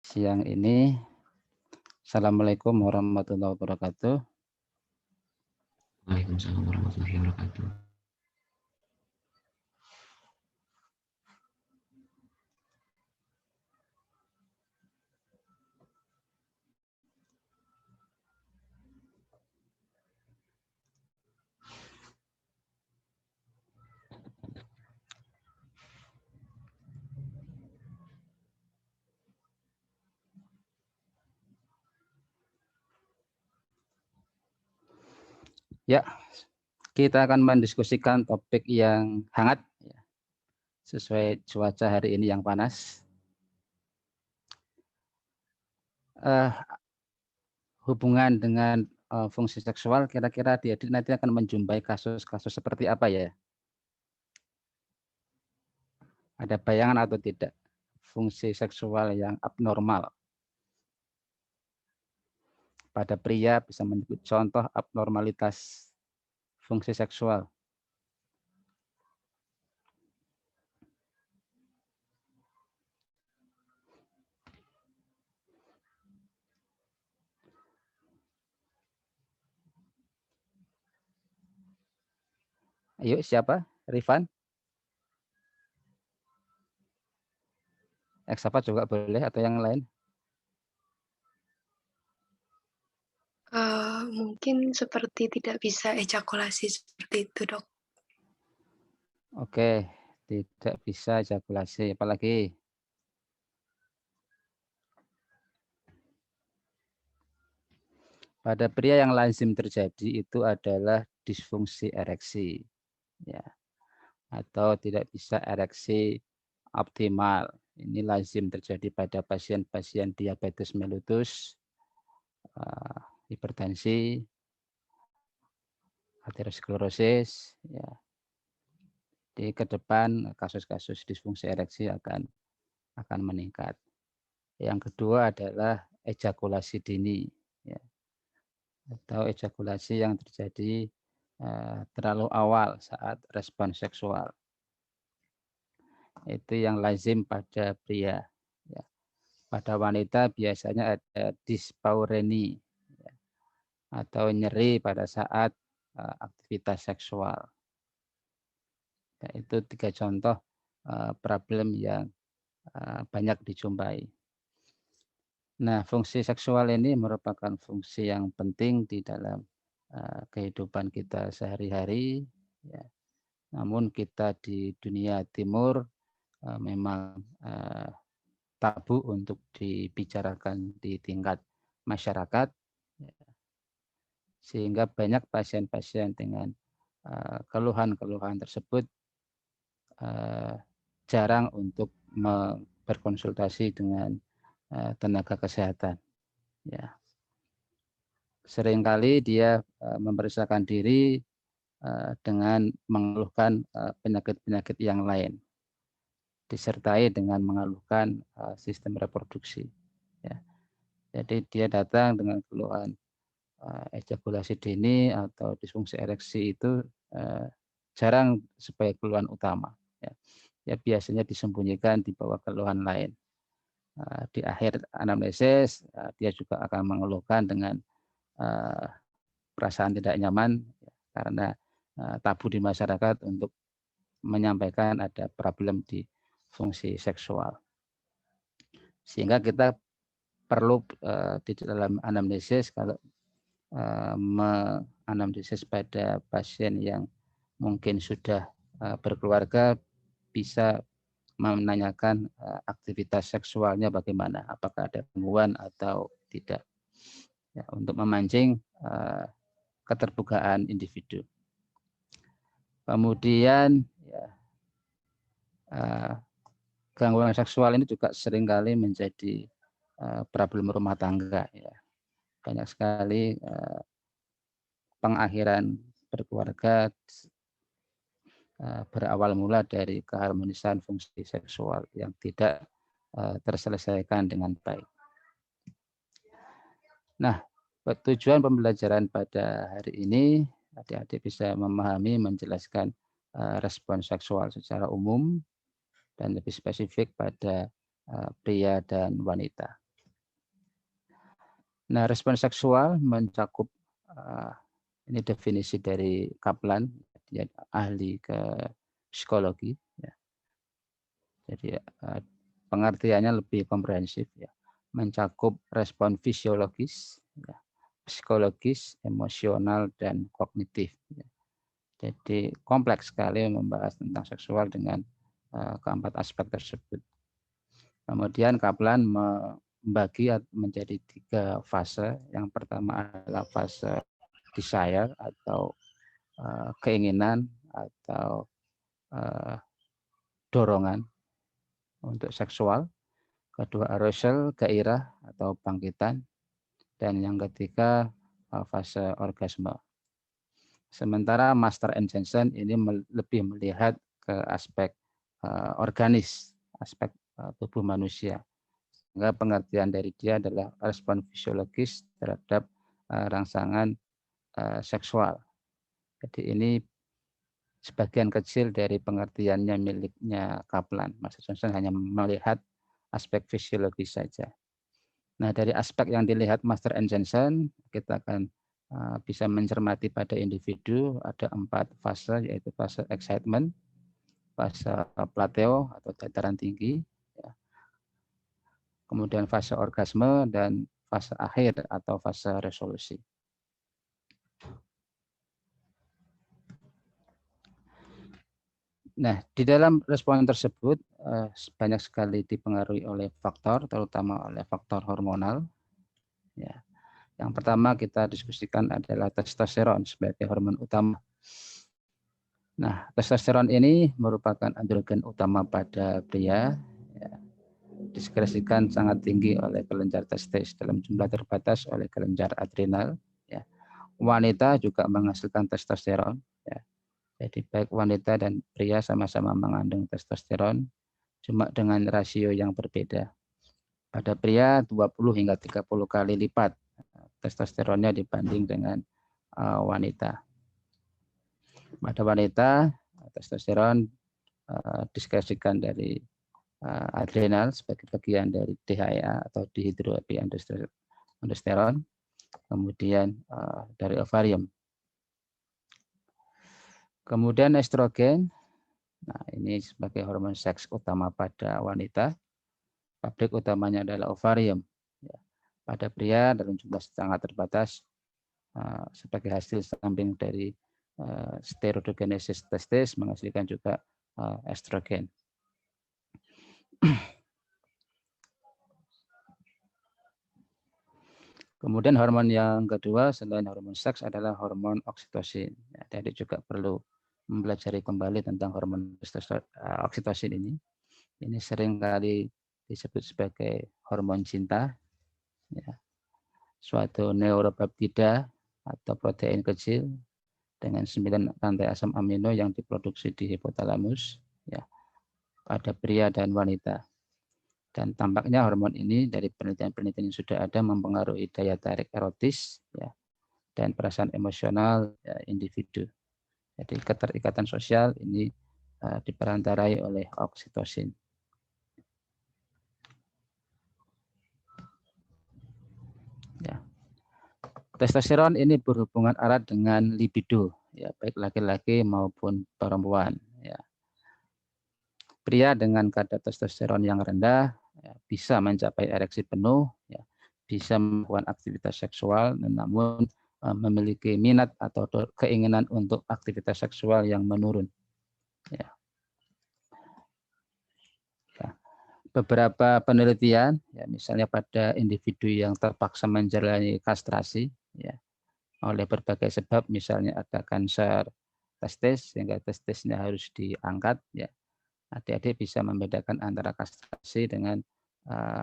siang ini. Assalamualaikum warahmatullahi wabarakatuh. Waalaikumsalam warahmatullahi wabarakatuh. Ya, kita akan mendiskusikan topik yang hangat sesuai cuaca hari ini yang panas. Hubungan dengan fungsi seksual, kira-kira Adik-adik nanti akan menjumpai kasus-kasus seperti apa ya? Ada bayangan atau tidak? Fungsi seksual yang abnormal. Pada pria bisa menyebut contoh abnormalitas fungsi seksual. Ayo, siapa? Rifan? Eksapa juga boleh atau yang lain? Mungkin seperti tidak bisa ejakulasi seperti itu, Dok. Oke, tidak bisa ejakulasi. Apalagi? Pada pria yang lazim terjadi itu adalah disfungsi ereksi, ya, atau tidak bisa ereksi optimal. Ini lazim terjadi pada pasien-pasien diabetes mellitus, hipertensi, aterosklerosis. Ya. Di ke depan kasus-kasus disfungsi ereksi akan meningkat. Yang kedua adalah ejakulasi dini, ya, atau ejakulasi yang terjadi terlalu awal saat respon seksual. Itu yang lazim pada pria. Ya. Pada wanita biasanya ada dispaureni, ya, atau nyeri pada saat aktivitas seksual. Ya, itu 3 contoh problem yang banyak dijumpai. Nah, fungsi seksual ini merupakan fungsi yang penting di dalam kehidupan kita sehari-hari. Ya. Namun kita di dunia timur memang tabu untuk dibicarakan di tingkat masyarakat, sehingga banyak pasien-pasien dengan keluhan-keluhan tersebut jarang untuk berkonsultasi dengan tenaga kesehatan. Ya. Seringkali dia memeriksakan diri dengan mengeluhkan penyakit-penyakit yang lain, disertai dengan mengeluhkan sistem reproduksi. Ya. Jadi dia datang dengan keluhan ejakulasi dini atau disfungsi ereksi itu jarang sebagai keluhan utama. Ya. Ya, biasanya disembunyikan di bawah keluhan lain. Di akhir anamnesis dia juga akan mengeluhkan dengan perasaan tidak nyaman ya, karena tabu di masyarakat untuk menyampaikan ada problem di fungsi seksual. Sehingga kita perlu di dalam anamnesis, kalau menganamnesis pada pasien yang mungkin sudah berkeluarga, bisa menanyakan aktivitas seksualnya bagaimana, apakah ada gangguan atau tidak, ya, untuk memancing keterbukaan individu. Kemudian ya, gangguan seksual ini juga seringkali menjadi problem rumah tangga. Ya. Banyak sekali pengakhiran berkeluarga berawal mula dari keharmonisan fungsi seksual yang tidak terselesaikan dengan baik. Nah, tujuan pembelajaran pada hari ini, adik-adik bisa memahami, menjelaskan respon seksual secara umum dan lebih spesifik pada pria dan wanita. Nah, respon seksual mencakup ini definisi dari Kaplan, dia ahli ke psikologi. Ya. Jadi pengertiannya lebih komprehensif, ya. Mencakup respon fisiologis, ya, psikologis, emosional, dan kognitif. Ya. Jadi kompleks sekali membahas tentang seksual dengan keempat aspek tersebut. Kemudian Kaplan membagi menjadi 3 fase. Yang pertama adalah fase desire atau keinginan atau dorongan untuk seksual. Kedua arousal, gairah atau bangkitan. Dan yang ketiga fase orgasme. Sementara Master and Jensen ini lebih melihat ke aspek organis, aspek tubuh manusia. Sehingga pengertian dari dia adalah respon fisiologis terhadap rangsangan seksual. Jadi ini sebagian kecil dari pengertiannya miliknya Kaplan. Master Johnson hanya melihat aspek fisiologis saja. Nah, dari aspek yang dilihat Master and Jensen, kita akan bisa mencermati pada individu ada 4 fase, yaitu fase excitement, fase plateo atau dataran tinggi, ya. Kemudian fase orgasme, dan fase akhir atau fase resolusi. Nah, di dalam respon tersebut banyak sekali dipengaruhi oleh faktor, terutama oleh faktor hormonal. Ya. Yang pertama kita diskusikan adalah testosteron sebagai hormon utama. Nah, testosteron ini merupakan androgen utama pada pria. Ya. Diskresikan sangat tinggi oleh kelenjar testis dalam jumlah terbatas oleh kelenjar adrenal. Ya. Wanita juga menghasilkan testosteron. Ya. Jadi baik wanita dan pria sama-sama mengandung testosteron, cuma dengan rasio yang berbeda. Pada pria 20 hingga 30 kali lipat testosteronnya dibanding dengan wanita. Pada wanita, testosteron diskresikan dari adrenal sebagai bagian dari DHEA atau dihidroepiandrosteron, kemudian dari ovarium. Kemudian estrogen, nah ini sebagai hormon seks utama pada wanita, pabrik utamanya adalah ovarium. Ya. Pada pria dalam jumlah sangat terbatas sebagai hasil samping dari steroidogenesis testis menghasilkan juga estrogen. Kemudian hormon yang kedua selain hormon seks adalah hormon oksitosin. Ya, jadi juga perlu mempelajari kembali tentang hormon oksitosin ini. Ini sering kali disebut sebagai hormon cinta, ya. Suatu neuropeptida atau protein kecil dengan 9 rantai asam amino yang diproduksi di hipotalamus, ya, pada pria dan wanita. Dan tampaknya hormon ini dari penelitian-penelitian yang sudah ada mempengaruhi daya tarik erotis, ya, dan perasaan emosional individu. Jadi keterikatan sosial ini diperantarai oleh oksitosin. Ya. Testosteron ini berhubungan erat dengan libido, ya, baik laki-laki maupun perempuan. Ya. Pria dengan kadar testosteron yang rendah ya, bisa mencapai ereksi penuh, ya, bisa melakukan aktivitas seksual, namun memiliki minat atau keinginan untuk aktivitas seksual yang menurun. Ya. Ya. Beberapa penelitian, ya, misalnya pada individu yang terpaksa menjalani kastrasi, ya, oleh berbagai sebab, misalnya ada kanker testis sehingga testisnya harus diangkat, ya, adik-adik bisa membedakan antara kastrasi dengan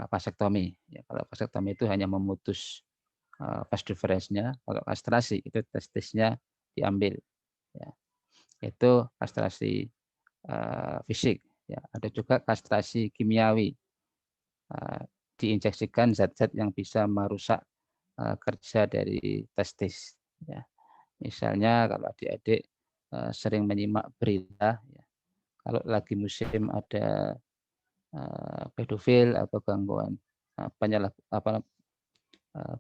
vasektomi. Ya, kalau vasektomi itu hanya memutus vas deferensnya, kalau kastrasi itu testisnya diambil. Ya. Itu kastrasi fisik. Ya. Ada juga kastrasi kimiawi, diinjeksikan zat-zat yang bisa merusak kerja dari testis. Ya. Misalnya kalau adik-adik sering menyimak berita, ya, kalau lagi musim ada pedofil atau gangguan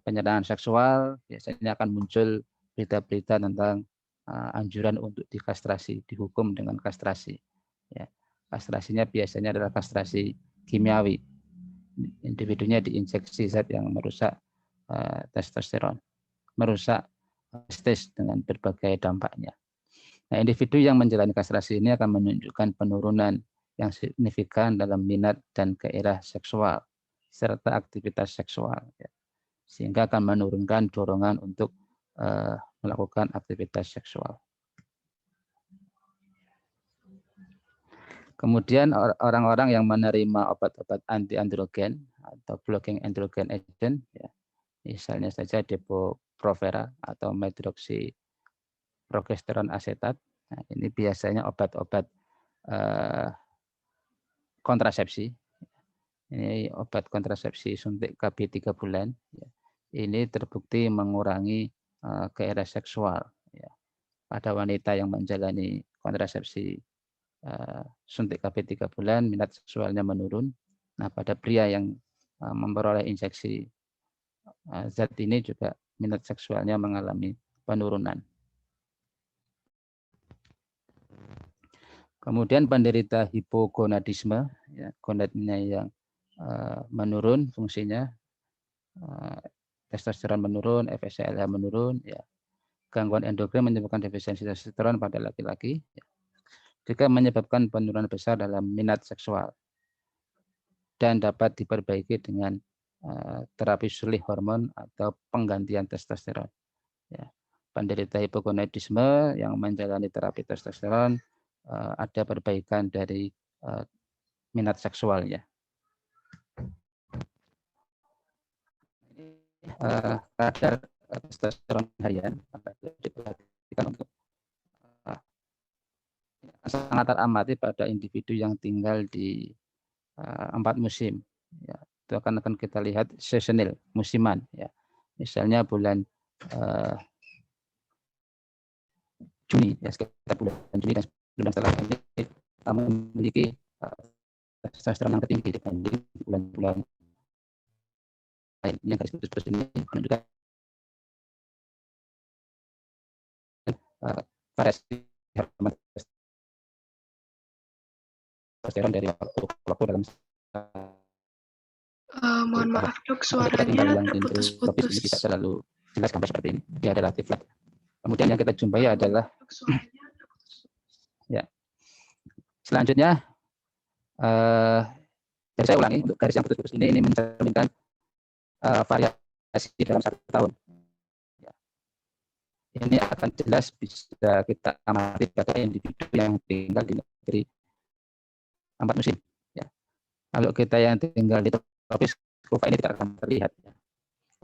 penyertaan seksual, biasanya akan muncul berita-berita tentang anjuran untuk dikastrasi, dihukum dengan kastrasi. Ya, kastrasinya biasanya adalah kastrasi kimiawi. Individunya diinjeksi zat yang merusak testosteron, merusak testis dengan berbagai dampaknya. Nah, individu yang menjalani kastrasi ini akan menunjukkan penurunan yang signifikan dalam minat dan gairah seksual serta aktivitas seksual, ya, sehingga akan menurunkan dorongan untuk melakukan aktivitas seksual. Kemudian orang-orang yang menerima obat-obat anti-androgen atau blocking androgen agent, ya, misalnya saja Depo-Provera atau medroksiprogesteron asetat, nah, ini biasanya obat-obat kontrasepsi. Ini obat kontrasepsi suntik KB 3 bulan. Ya. Ini terbukti mengurangi gairah seksual, ya, pada wanita yang menjalani kontrasepsi suntik KB 3 bulan, minat seksualnya menurun. Nah, pada pria yang memperoleh injeksi zat ini juga minat seksualnya mengalami penurunan. Kemudian penderita hipogonadisme, ya, gonadnya yang menurun fungsinya, testosteron menurun, FSH menurun, ya. Gangguan endokrin menyebabkan defisiensi testosteron pada laki-laki, ya. Juga menyebabkan penurunan besar dalam minat seksual dan dapat diperbaiki dengan terapi sulih hormon atau penggantian testosteron. Ya. Penderita hipogonadisme yang menjalani terapi testosteron ada perbaikan dari minat seksualnya. Kadar testosteron harian diperhatikan untuk sangat teramati pada individu yang tinggal di 4 musim. Ya, itu akan kita lihat seasonal, musiman. Ya. Misalnya bulan Juni, ya, sekitar bulan Juni dan bulan setelah ini memiliki testosteron yang tertinggi dibanding bulan-bulan lain. Yang garis putus ini menunjukkan variasi hormon testosteron dari waktu ke waktu dalam mohon maaf dok, suaranya terputus-putus. Ini tidak terlalu jelas gambar seperti ini. Dia relatif flat. Kemudian yang kita jumpai adalah ya. Selanjutnya saya ulangi untuk garis yang putus-putus ini mencerminkan variasi dalam 1 tahun. Ya. Ini akan jelas bisa kita amati pada individu yang tinggal di negeri 4 musim. Ya. Kalau kita yang tinggal di tropis, kurva ini tidak akan terlihat. Ya.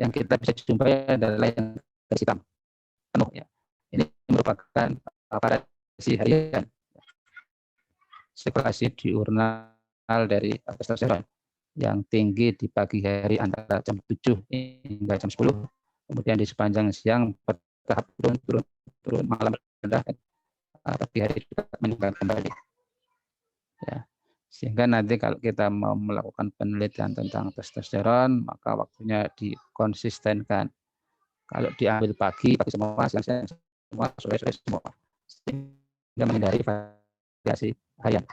Yang kita bisa jumpai adalah yang garis hitam penuh. Ya. Ini merupakan variasi harian, sirkulasi diurnal dari testosteron yang tinggi di pagi hari antara jam 7 hingga jam 10, kemudian di sepanjang siang bertahap turun malam rendah, dan pagi hari juga meningkat kembali. Ya. Sehingga nanti kalau kita mau melakukan penelitian tentang testosteron, maka waktunya dikonsistenkan. Kalau diambil pagi semua, siang semua, sore semua, sehingga menghindari variasi harian.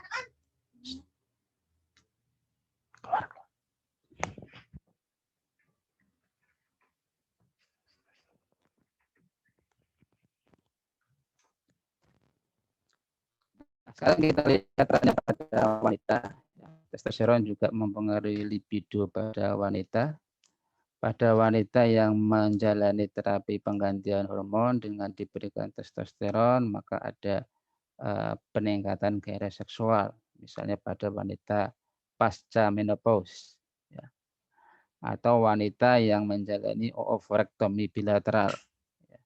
Sekarang kita lihat pada wanita. Testosteron juga mempengaruhi libido pada wanita. Pada wanita yang menjalani terapi penggantian hormon dengan diberikan testosteron, maka ada peningkatan gairah seksual. Misalnya pada wanita pasca menopause, ya. Atau wanita yang menjalani oophorectomy bilateral. Ya.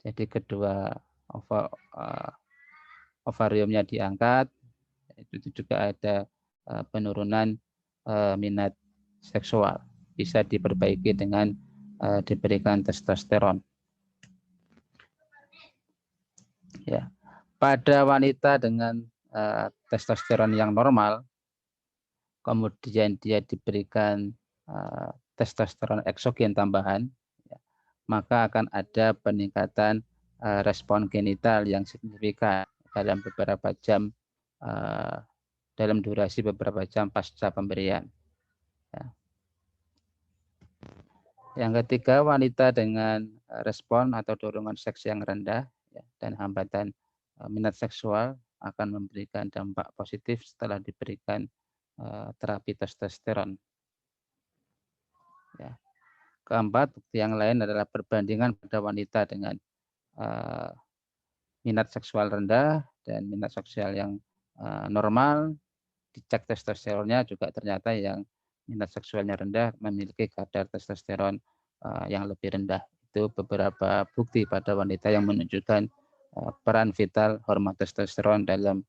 Jadi kedua ovariumnya diangkat, itu juga ada penurunan minat seksual. Bisa diperbaiki dengan diberikan testosteron. Ya. Pada wanita dengan testosteron yang normal, kemudian dia diberikan testosteron eksogen tambahan, ya, maka akan ada peningkatan respon genital yang signifikan dalam beberapa jam, dalam durasi beberapa jam pasca pemberian. Ya. Yang ketiga, wanita dengan respon atau dorongan seks yang rendah, ya, dan hambatan minat seksual akan memberikan dampak positif setelah diberikan terapi testosteron. Ya. Keempat, bukti yang lain adalah perbandingan pada wanita dengan minat seksual rendah dan minat seksual yang normal, dicek testosteronnya juga ternyata yang minat seksualnya rendah memiliki kadar testosteron yang lebih rendah. Itu beberapa bukti pada wanita yang menunjukkan peran vital hormon testosteron dalam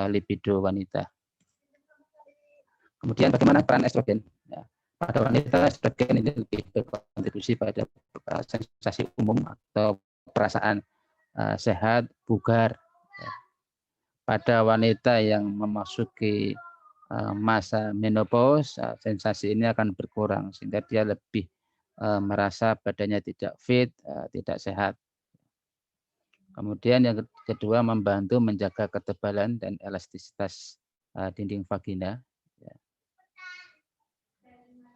libido wanita. Kemudian bagaimana peran estrogen? Ya, pada wanita estrogen ini lebih berkontribusi pada sensasi umum atau perasaan sehat, bugar. Ya. Pada wanita yang memasuki masa menopause, sensasi ini akan berkurang sehingga dia lebih merasa badannya tidak fit, tidak sehat. Kemudian yang kedua, membantu menjaga ketebalan dan elastisitas dinding vagina, ya.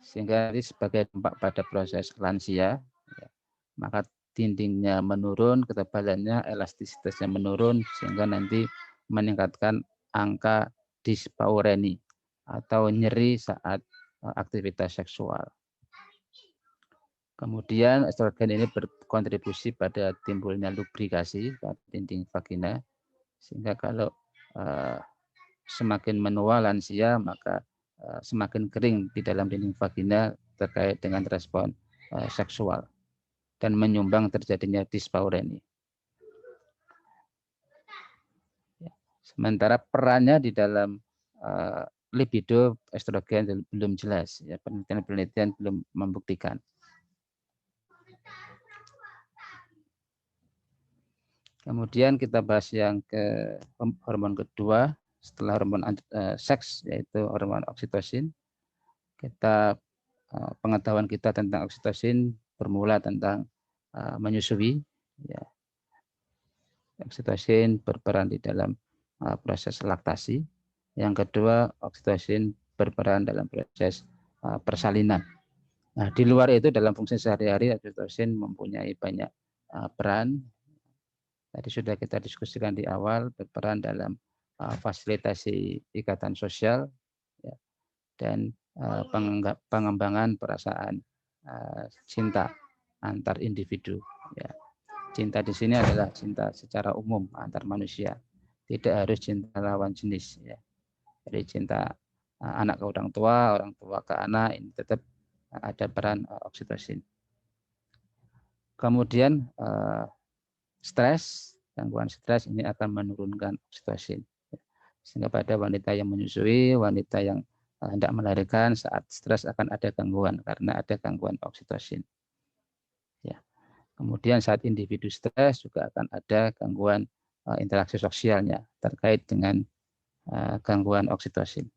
Sehingga ini sebagai dampak pada proses lansia, ya, maka dindingnya menurun, ketebalannya, elastisitasnya menurun, sehingga nanti meningkatkan angka dyspareunia atau nyeri saat aktivitas seksual. Kemudian estrogen ini berkontribusi pada timbulnya lubrikasi pada dinding vagina, sehingga kalau semakin menua lansia maka semakin kering di dalam dinding vagina terkait dengan respon seksual dan menyumbang terjadinya dyspareunia. Sementara perannya di dalam libido estrogen belum jelas, ya, penelitian belum membuktikan. Kemudian kita bahas yang ke hormon kedua setelah hormon seks, yaitu hormon oksitosin. Kita pengetahuan kita tentang oksitosin bermula tentang menyusui. Ya. Oksitosin berperan di dalam proses laktasi. Yang kedua, oksitosin berperan dalam proses persalinan. Nah, di luar itu dalam fungsi sehari-hari oksitosin mempunyai banyak peran. Tadi sudah kita diskusikan di awal, berperan dalam fasilitasi ikatan sosial, ya, dan pengembangan perasaan cinta antar individu. Ya. Cinta di sini adalah cinta secara umum antar manusia, tidak harus cinta lawan jenis. Ya. Jadi cinta anak ke orang tua ke anak, ini tetap ada peran oksitosin. Kemudian stres, gangguan stres ini akan menurunkan oksitosin. Sehingga pada wanita yang menyusui, wanita yang hendak melahirkan, saat stres akan ada gangguan karena ada gangguan oksitosin. Ya. Kemudian saat individu stres juga akan ada gangguan interaksi sosialnya terkait dengan gangguan oksitosin.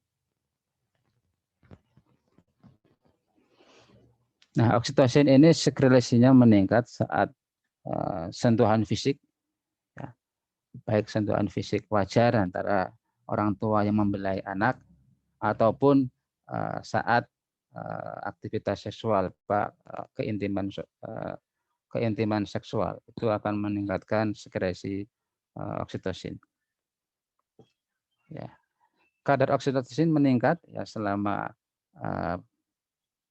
Nah, oksitosin ini sekrelasinya meningkat saat sentuhan fisik, ya, baik sentuhan fisik wajar antara orang tua yang membelai anak ataupun saat aktivitas seksual, keintiman seksual, itu akan meningkatkan sekresi oksitosin. Ya. Kadar oksitosin meningkat ya selama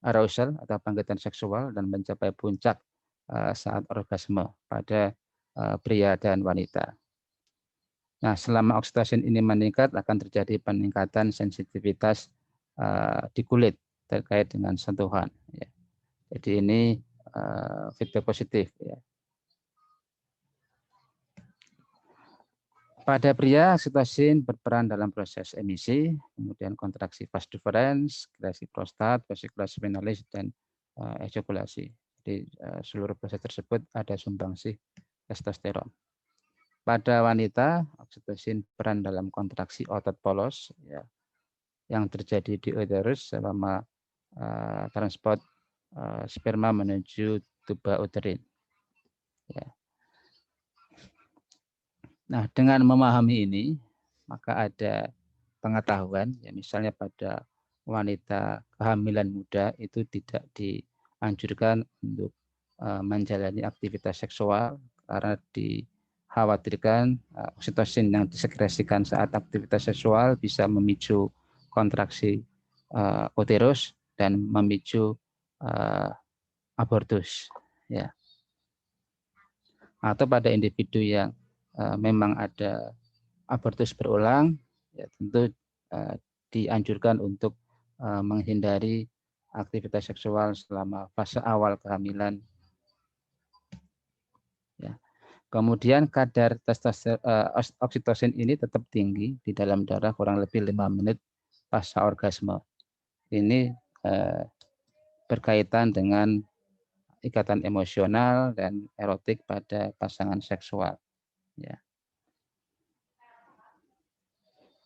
arousal atau bangkitan seksual dan mencapai puncak saat orgasme pada pria dan wanita. Nah, selama oksitosin ini meningkat akan terjadi peningkatan sensitivitas di kulit terkait dengan sentuhan. Ya. Jadi ini feedback positif. Ya. Pada pria, oksitosin berperan dalam proses emisi, kemudian kontraksi vas deferens, sekresi prostat, vesicula spinalis, dan ejakulasi. Jadi seluruh proses tersebut ada sumbangsih testosteron. Pada wanita, oksitosin peran dalam kontraksi otot polos, ya, yang terjadi di uterus selama transport sperma menuju tuba uterin. Ya. Nah, dengan memahami ini, maka ada pengetahuan, ya misalnya pada wanita kehamilan muda itu tidak dianjurkan untuk menjalani aktivitas seksual karena dikhawatirkan oksitosin yang disekresikan saat aktivitas seksual bisa memicu kontraksi uterus dan memicu abortus, ya. Atau pada individu yang memang ada abortus berulang, ya tentu dianjurkan untuk menghindari aktivitas seksual selama fase awal kehamilan. Ya. Kemudian kadar oksitosin ini tetap tinggi di dalam darah kurang lebih 5 menit pasca orgasme. Ini berkaitan dengan ikatan emosional dan erotik pada pasangan seksual. Ya.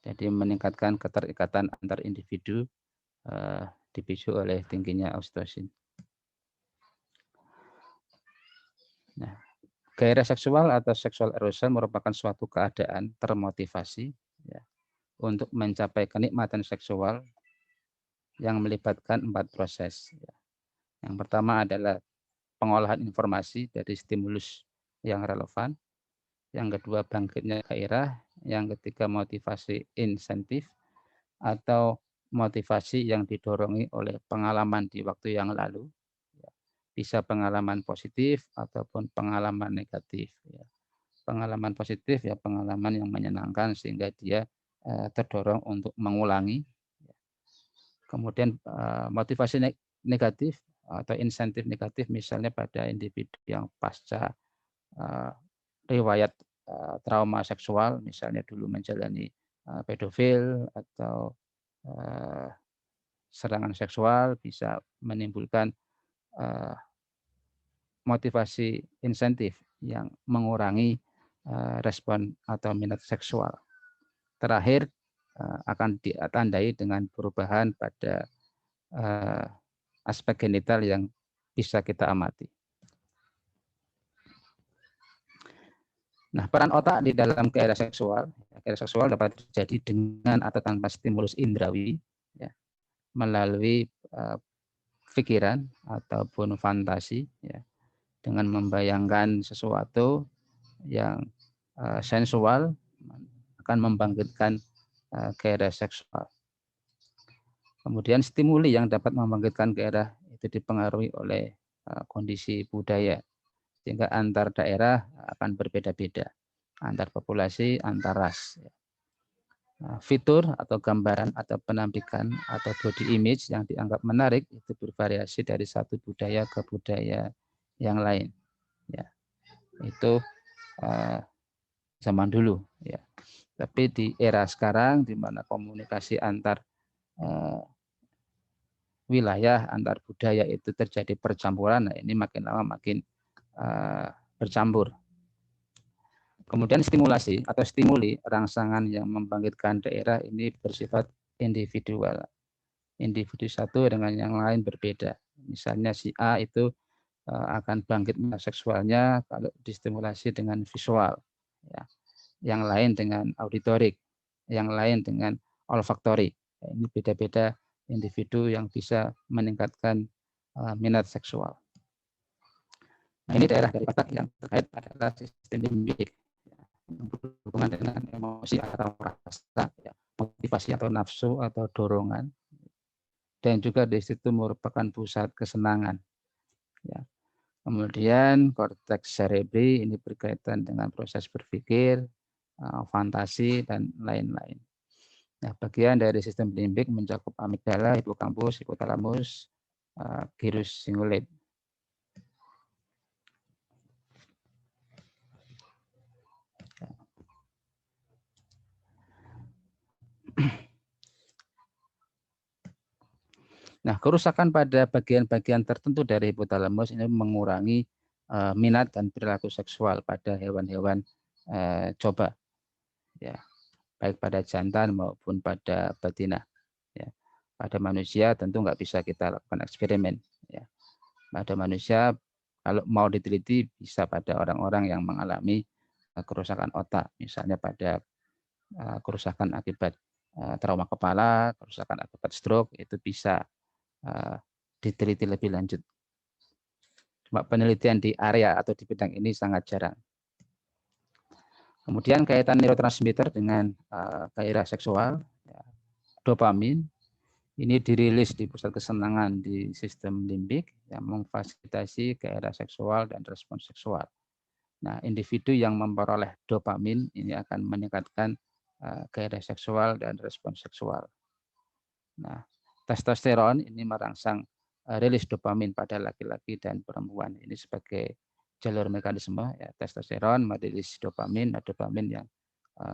Jadi meningkatkan keterikatan antar individu dipicu oleh tingginya oksitosin. Nah, gairah seksual atau sexual arousal merupakan suatu keadaan termotivasi ya, untuk mencapai kenikmatan seksual yang melibatkan 4 proses. Ya. Yang pertama adalah pengolahan informasi dari stimulus yang relevan. Yang kedua, bangkitnya gairah. Yang ketiga, motivasi insentif atau motivasi yang didorong oleh pengalaman di waktu yang lalu. Bisa pengalaman positif ataupun pengalaman negatif. Pengalaman positif ya pengalaman yang menyenangkan sehingga dia terdorong untuk mengulangi. Kemudian motivasi negatif atau insentif negatif misalnya pada individu yang pasca riwayat trauma seksual, misalnya dulu menjalani pedofil atau serangan seksual, bisa menimbulkan motivasi insentif yang mengurangi respon atau minat seksual. Terakhir akan ditandai dengan perubahan pada aspek genital yang bisa kita amati. Nah, peran otak di dalam gairah seksual dapat terjadi dengan atau tanpa stimulus indrawi, ya, melalui pikiran ataupun fantasi, ya, dengan membayangkan sesuatu yang sensual akan membangkitkan gairah seksual. Kemudian stimuli yang dapat membangkitkan gairah itu dipengaruhi oleh kondisi budaya, sehingga antar daerah akan berbeda-beda, antar populasi, antar ras. Fitur atau gambaran atau penampilan atau body image yang dianggap menarik itu bervariasi dari satu budaya ke budaya yang lain. Ya, itu zaman dulu. Ya. Tapi di era sekarang, di mana komunikasi antar wilayah, antar budaya itu terjadi percampuran, nah ini makin lama makin bercampur. Kemudian stimulasi atau stimuli rangsangan yang membangkitkan daerah ini bersifat individual. Individu satu dengan yang lain berbeda. Misalnya si A itu akan bangkit seksualnya kalau distimulasi dengan visual. Ya. Yang lain dengan auditorik, yang lain dengan olfaktorik. Ini beda-beda individu yang bisa meningkatkan minat seksual. Nah, ini daerah dari otak yang terkait adalah sistem limbik, yang berhubungan dengan emosi atau rasa, ya, motivasi atau nafsu atau dorongan, dan juga di situ merupakan pusat kesenangan. Ya. Kemudian korteks cerebri ini berkaitan dengan proses berpikir, fantasi, dan lain-lain. Nah, bagian dari sistem limbik mencakup amigdala, hipokampus, hipotalamus, gyrus cingulate. Nah, kerusakan pada bagian-bagian tertentu dari hipotalamus ini mengurangi minat dan perilaku seksual pada hewan-hewan coba, ya, baik pada jantan maupun pada betina. Ya. Pada manusia tentu nggak bisa kita lakukan eksperimen. Ya. pada manusia, kalau mau diteliti bisa pada orang-orang yang mengalami kerusakan otak, misalnya pada kerusakan akibat trauma kepala, kerusakan akibat stroke, itu bisa diteliti lebih lanjut. Cuma penelitian di area atau di bidang ini sangat jarang. Kemudian kaitan neurotransmitter dengan gairah seksual, ya, dopamin, ini dirilis di pusat kesenangan di sistem limbik yang memfasilitasi gairah seksual dan respons seksual. Nah, individu yang memperoleh dopamin ini akan meningkatkan gairah seksual dan respons seksual. Nah, testosteron ini merangsang rilis dopamin pada laki-laki dan perempuan. Ini sebagai jalur mekanisme, ya, testosteron merilis dopamin, dopamin yang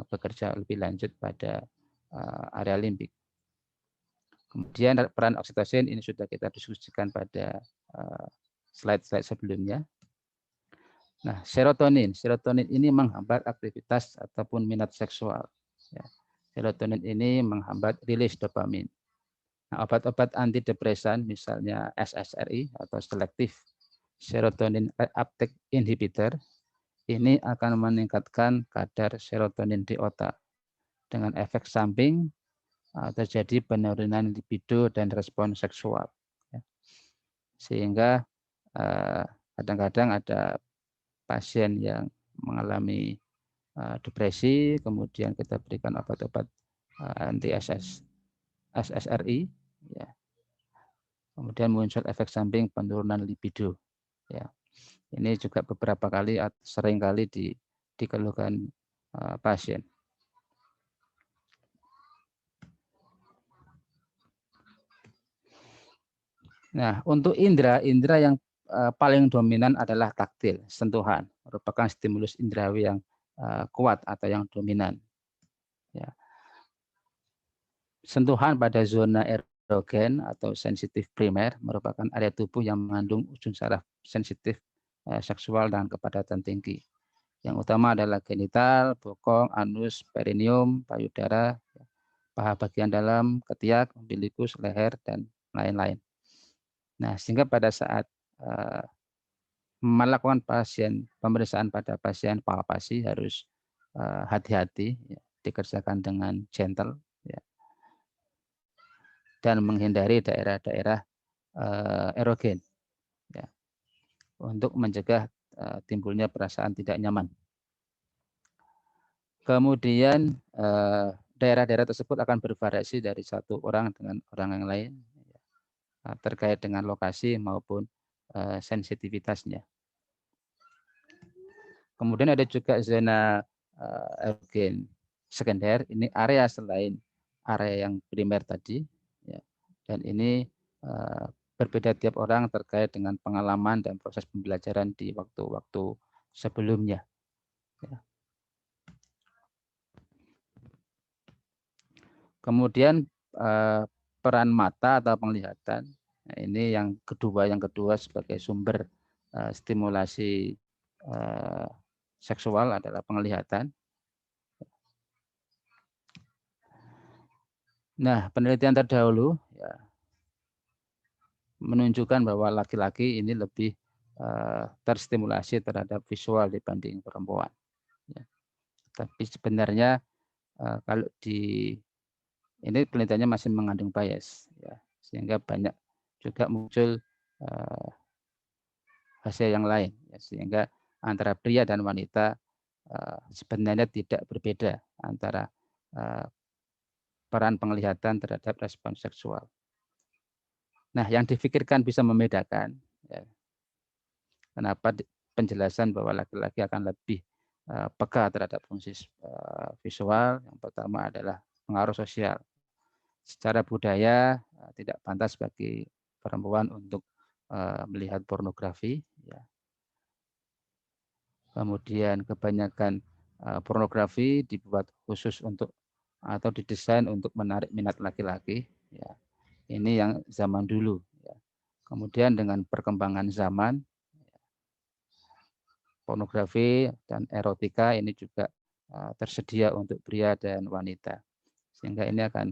bekerja lebih lanjut pada area limbik. Kemudian peran oksitosin ini sudah kita diskusikan pada slide-slide sebelumnya. Nah, serotonin ini menghambat aktivitas ataupun minat seksual. Ya. Serotonin ini menghambat rilis dopamin. Nah, obat-obat antidepresan misalnya SSRI atau selective serotonin uptake inhibitor ini akan meningkatkan kadar serotonin di otak dengan efek samping terjadi penurunan libido dan respon seksual. Sehingga kadang-kadang ada pasien yang mengalami depresi, kemudian kita berikan obat-obat anti SSRI, ya. Kemudian muncul efek samping penurunan libido. Ya. Ini juga beberapa kali atau sering kali dikeluhkan pasien. Nah, untuk indera yang paling dominan adalah taktil, sentuhan, merupakan stimulus indrawi yang kuat atau yang dominan. Ya. Sentuhan pada zona erogen atau sensitif primer merupakan area tubuh yang mengandung ujung saraf sensitif seksual dan kepadatan tinggi. Yang utama adalah genital, bokong, anus, perineum, payudara, paha bagian dalam, ketiak, umbilikus, leher, dan lain-lain. Nah, sehingga pada saat melakukan pemeriksaan pada pasien palpasi harus hati-hati, ya, dikerjakan dengan gentle, ya, dan menghindari daerah-daerah erogen, ya, untuk mencegah timbulnya perasaan tidak nyaman. Kemudian daerah-daerah tersebut akan bervariasi dari satu orang dengan orang yang lain, ya, terkait dengan lokasi maupun sensitivitasnya. Kemudian ada juga zona erogen sekunder, ini area selain area yang primer tadi, ya, dan ini berbeda tiap orang terkait dengan pengalaman dan proses pembelajaran di waktu-waktu sebelumnya. Ya. Kemudian peran mata atau penglihatan, nah, ini yang kedua sebagai sumber stimulasi seksual adalah penglihatan. Nah, penelitian terdahulu, ya, menunjukkan bahwa laki-laki ini lebih terstimulasi terhadap visual dibanding perempuan. Ya. Tapi sebenarnya kalau ini penelitiannya masih mengandung bias, ya, sehingga banyak juga muncul hasil yang lain, ya, sehingga antara pria dan wanita sebenarnya tidak berbeda antara peran penglihatan terhadap respon seksual. Nah, yang difikirkan bisa membedakan, ya, kenapa penjelasan bahwa laki-laki akan lebih peka terhadap fungsi visual. Yang pertama adalah pengaruh sosial. Secara budaya tidak pantas bagi perempuan untuk melihat pornografi. Ya. Kemudian kebanyakan pornografi dibuat khusus untuk atau didesain untuk menarik minat laki-laki. Ya. Ini yang zaman dulu. Ya. Kemudian dengan perkembangan zaman, pornografi dan erotika ini juga tersedia untuk pria dan wanita. Sehingga ini akan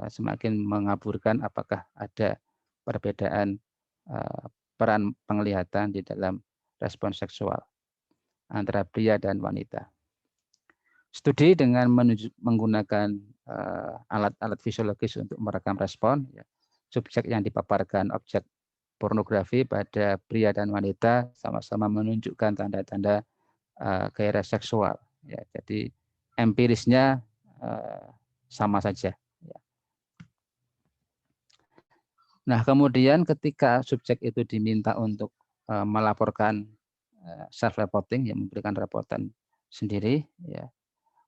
semakin mengaburkan apakah ada perbedaan peran penglihatan di dalam respon seksual antara pria dan wanita. Studi dengan menggunakan alat-alat fisiologis untuk merekam respon, ya, subjek yang dipaparkan objek pornografi pada pria dan wanita sama-sama menunjukkan tanda-tanda gairah seksual. Ya, jadi empirisnya sama saja. Ya. Nah, kemudian ketika subjek itu diminta untuk melaporkan self-reporting, yang memberikan raportan sendiri, ya,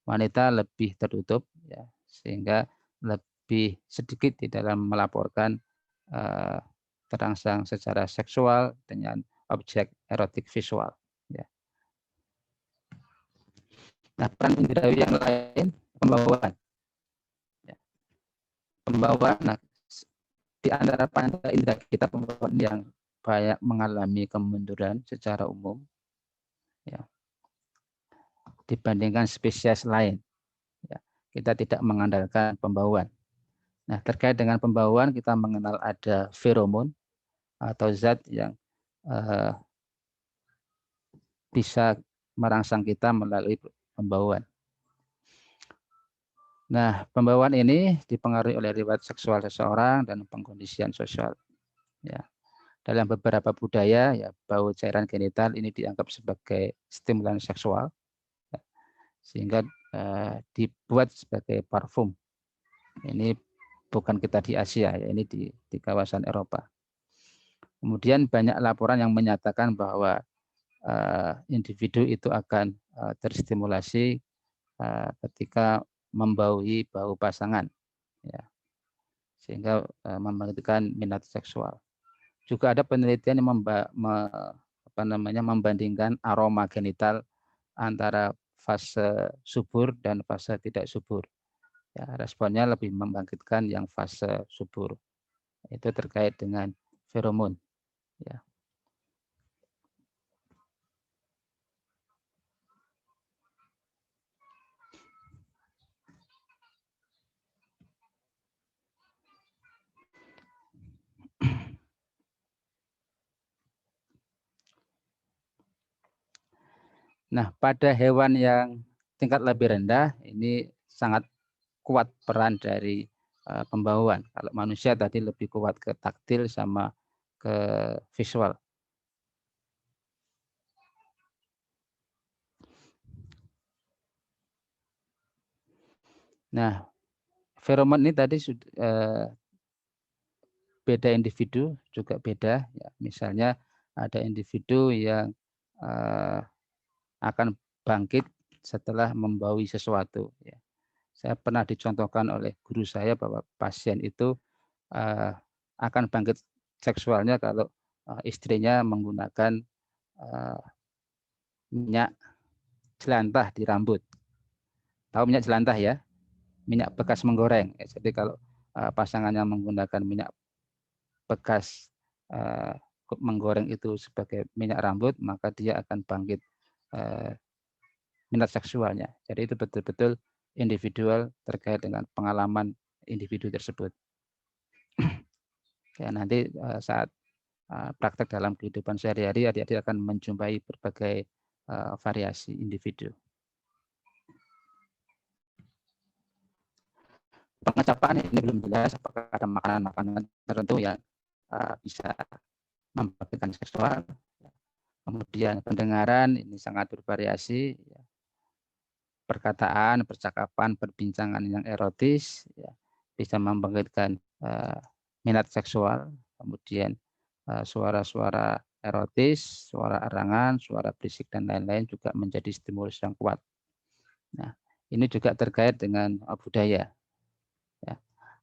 wanita lebih tertutup, ya, sehingga lebih sedikit di dalam melaporkan terangsang secara seksual dengan objek erotik visual. Ya. Nah, peran indrawi yang lain, pembawaan. Ya. Pembawaan, nah, di antara panca indera kita, pembawaan yang banyak mengalami kemunduran secara umum, ya, dibandingkan spesies lain. Ya, kita tidak mengandalkan pembawaan. Nah, terkait dengan pembawaan, kita mengenal ada feromon atau zat yang bisa merangsang kita melalui pembawaan. Nah, pembawaan ini dipengaruhi oleh riwayat seksual seseorang dan pengkondisian sosial. Ya. Dalam beberapa budaya, ya, bau cairan genital ini dianggap sebagai stimulan seksual, ya, sehingga dibuat sebagai parfum. Ini bukan kita di Asia, ya, ini di kawasan Eropa. Kemudian banyak laporan yang menyatakan bahwa individu itu akan terstimulasi ketika membaui bau pasangan, ya, sehingga membangkitkan minat seksual. Juga ada penelitian yang membandingkan aroma genital antara fase subur dan fase tidak subur. Ya, responnya lebih membangkitkan yang fase subur. Itu terkait dengan feromon. Ya. Nah, pada hewan yang tingkat lebih rendah, ini sangat kuat peran dari pembawaan. Kalau manusia tadi lebih kuat ke taktil sama ke visual. Nah, feromon ini tadi beda individu juga beda. Ya. Misalnya ada individu yang akan bangkit setelah membaui sesuatu. Ya. Saya pernah dicontohkan oleh guru saya bahwa pasien itu akan bangkit seksualnya kalau istrinya menggunakan minyak jelantah di rambut. Tahu minyak jelantah ya? Minyak bekas menggoreng. Jadi kalau pasangannya menggunakan minyak bekas menggoreng itu sebagai minyak rambut, maka dia akan bangkit minat seksualnya. Jadi itu betul-betul individual terkait dengan pengalaman individu tersebut. Ya, nanti saat praktek dalam kehidupan sehari-hari, adik-adik akan menjumpai berbagai variasi individu. Pengecapan ini belum jelas apakah ada makanan-makanan tertentu yang bisa membangkitkan seksual. Kemudian pendengaran ini sangat bervariasi. Perkataan, percakapan, perbincangan yang erotis ya, bisa membangkitkan minat seksual. Kemudian suara-suara erotis, suara arangan, suara berisik dan lain-lain juga menjadi stimulus yang kuat. Nah, ini juga terkait dengan budaya. Ya.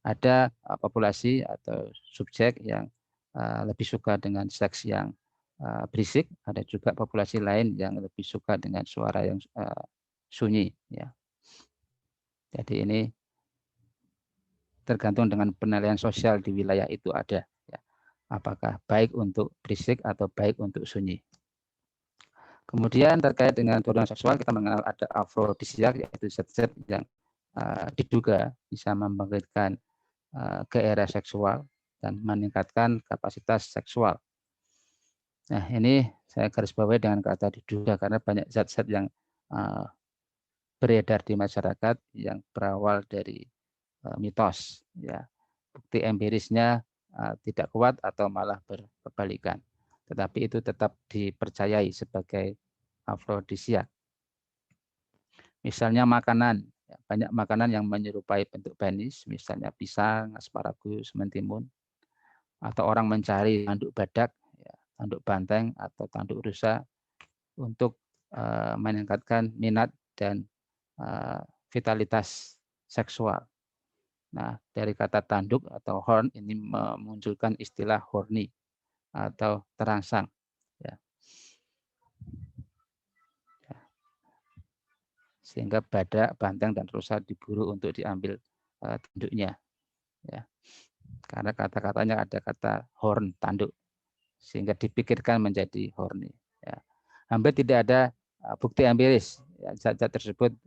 Ada populasi atau subjek yang lebih suka dengan seks yang berisik, ada juga populasi lain yang lebih suka dengan suara yang sunyi. Ya. Jadi ini tergantung dengan penilaian sosial di wilayah itu ada. Ya. Apakah baik untuk berisik atau baik untuk sunyi. Kemudian terkait dengan turunan seksual, kita mengenal ada afrodisiak, yaitu zat-zat yang diduga bisa membangkitkan gairah seksual dan meningkatkan kapasitas seksual. Nah, ini saya garis bawahi dengan kata diduga karena banyak zat-zat yang beredar di masyarakat yang berawal dari mitos. Ya, bukti empirisnya tidak kuat atau malah berbalikan. Tetapi itu tetap dipercayai sebagai afrodisiak. Misalnya makanan, ya, banyak makanan yang menyerupai bentuk penis, misalnya pisang, asparagus, mentimun, atau orang mencari tanduk badak, ya, tanduk banteng, atau tanduk rusa untuk meningkatkan minat dan vitalitas seksual. Nah, dari kata tanduk atau horn ini memunculkan istilah horny atau terangsang. Ya. Sehingga badak, banteng, dan rusa diburu untuk diambil tanduknya. Ya. Karena kata-katanya ada kata horn, tanduk, sehingga dipikirkan menjadi horny. Ya. Hampir tidak ada bukti empiris ya, zat-zat tersebut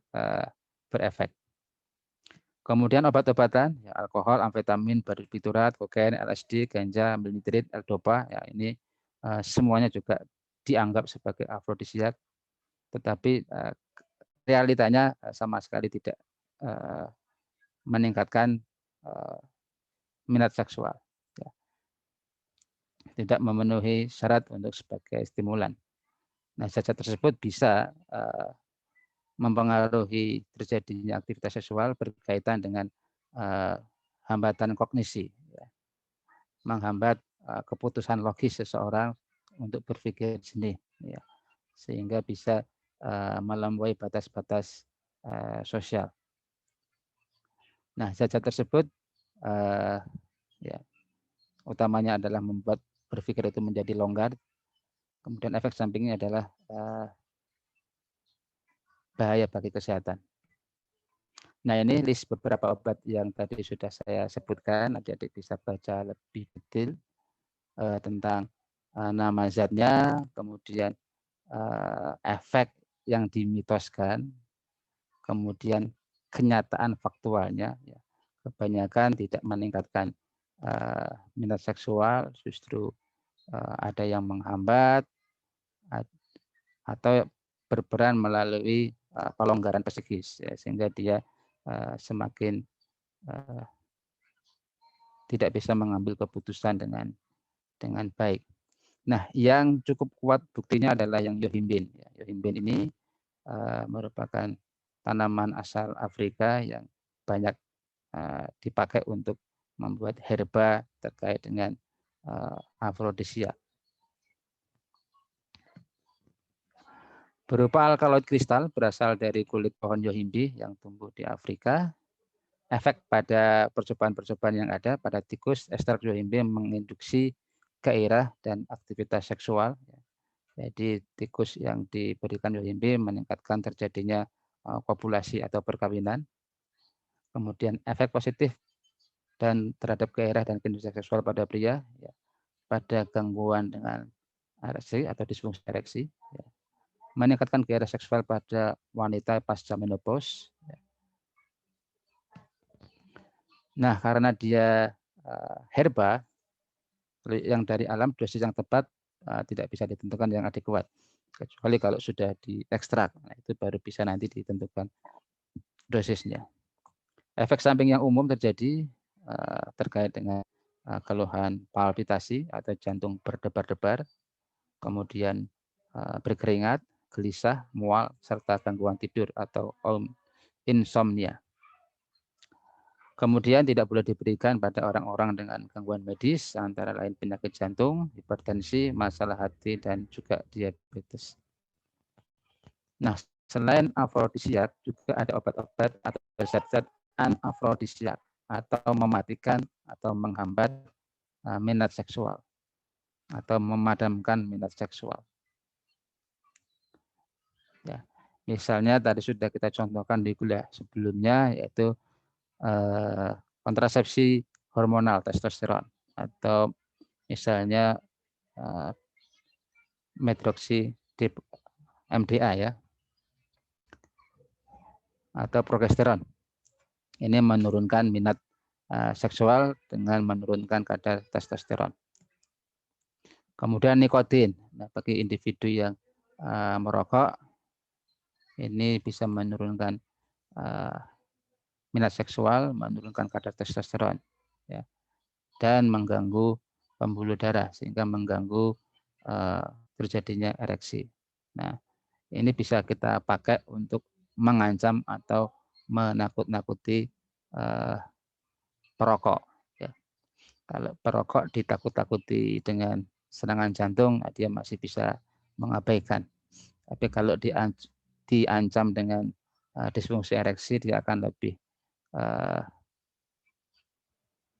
berefek. Kemudian obat-obatan, ya, alkohol, amfetamin, barbiturat, kokain, LSD, ganja, melinitrit, L-dopa, ya, ini semuanya juga dianggap sebagai afrodisiak, tetapi realitanya sama sekali tidak meningkatkan minat seksual, ya. Tidak memenuhi syarat untuk sebagai stimulan. Nah, zat-zat tersebut bisa mempengaruhi terjadinya aktivitas seksual berkaitan dengan hambatan kognisi, ya. Menghambat keputusan logis seseorang untuk berpikir jernih, ya. Sehingga bisa melampaui batas-batas sosial. Nah, zat-zat tersebut ya, utamanya adalah membuat berpikir itu menjadi longgar. Kemudian efek sampingnya adalah bahaya bagi kesehatan. Nah, ini list beberapa obat yang tadi sudah saya sebutkan. Adik-adik bisa baca lebih detail tentang nama zatnya, kemudian efek yang dimitoskan, kemudian kenyataan faktualnya. Ya. Kebanyakan tidak meningkatkan minat seksual, justru ada yang menghambat atau berperan melalui pelonggaran psikis, ya, sehingga dia semakin tidak bisa mengambil keputusan dengan baik. Nah, yang cukup kuat buktinya adalah yang yohimbin. Yohimbin ini merupakan tanaman asal Afrika yang banyak dipakai untuk membuat herba terkait dengan afrodisia. Berupa alkaloid kristal berasal dari kulit pohon yohimbi yang tumbuh di Afrika. Efek pada percobaan-percobaan yang ada pada tikus, ekstrak yohimbi menginduksi gairah dan aktivitas seksual. Jadi tikus yang diberikan yohimbi meningkatkan terjadinya kopulasi atau perkawinan. Kemudian efek positif dan terhadap gairah dan kinerja seksual pada pria, ya, pada gangguan dengan ereksi atau disfungsi ereksi, ya. Meningkatkan gairah seksual pada wanita pasca menopause. Ya. Nah, karena dia herba yang dari alam, dosis yang tepat tidak bisa ditentukan yang adekuat, kecuali kalau sudah diekstrak. Nah, itu baru bisa nanti ditentukan dosisnya. Efek samping yang umum terjadi terkait dengan keluhan palpitasi atau jantung berdebar-debar, kemudian berkeringat, gelisah, mual, serta gangguan tidur atau insomnia. Kemudian tidak boleh diberikan pada orang-orang dengan gangguan medis, antara lain penyakit jantung, hipertensi, masalah hati, dan juga diabetes. Nah, selain afrodisiak, juga ada obat-obat atau zat-zat anafrodisiak atau mematikan atau menghambat minat seksual atau memadamkan minat seksual. Ya, misalnya tadi sudah kita contohkan di kuliah sebelumnya, yaitu kontrasepsi hormonal testosteron atau misalnya medroksi MDA, ya, atau progesteron. Ini menurunkan minat seksual dengan menurunkan kadar testosteron. Kemudian nikotin. Nah, bagi individu yang merokok, ini bisa menurunkan minat seksual, menurunkan kadar testosteron, ya, dan mengganggu pembuluh darah sehingga mengganggu terjadinya ereksi. Nah, ini bisa kita pakai untuk mengancam atau menakut-nakuti perokok. Ya. Kalau perokok ditakut-takuti dengan serangan jantung, dia masih bisa mengabaikan. Tapi kalau diancam dengan disfungsi ereksi, dia akan lebih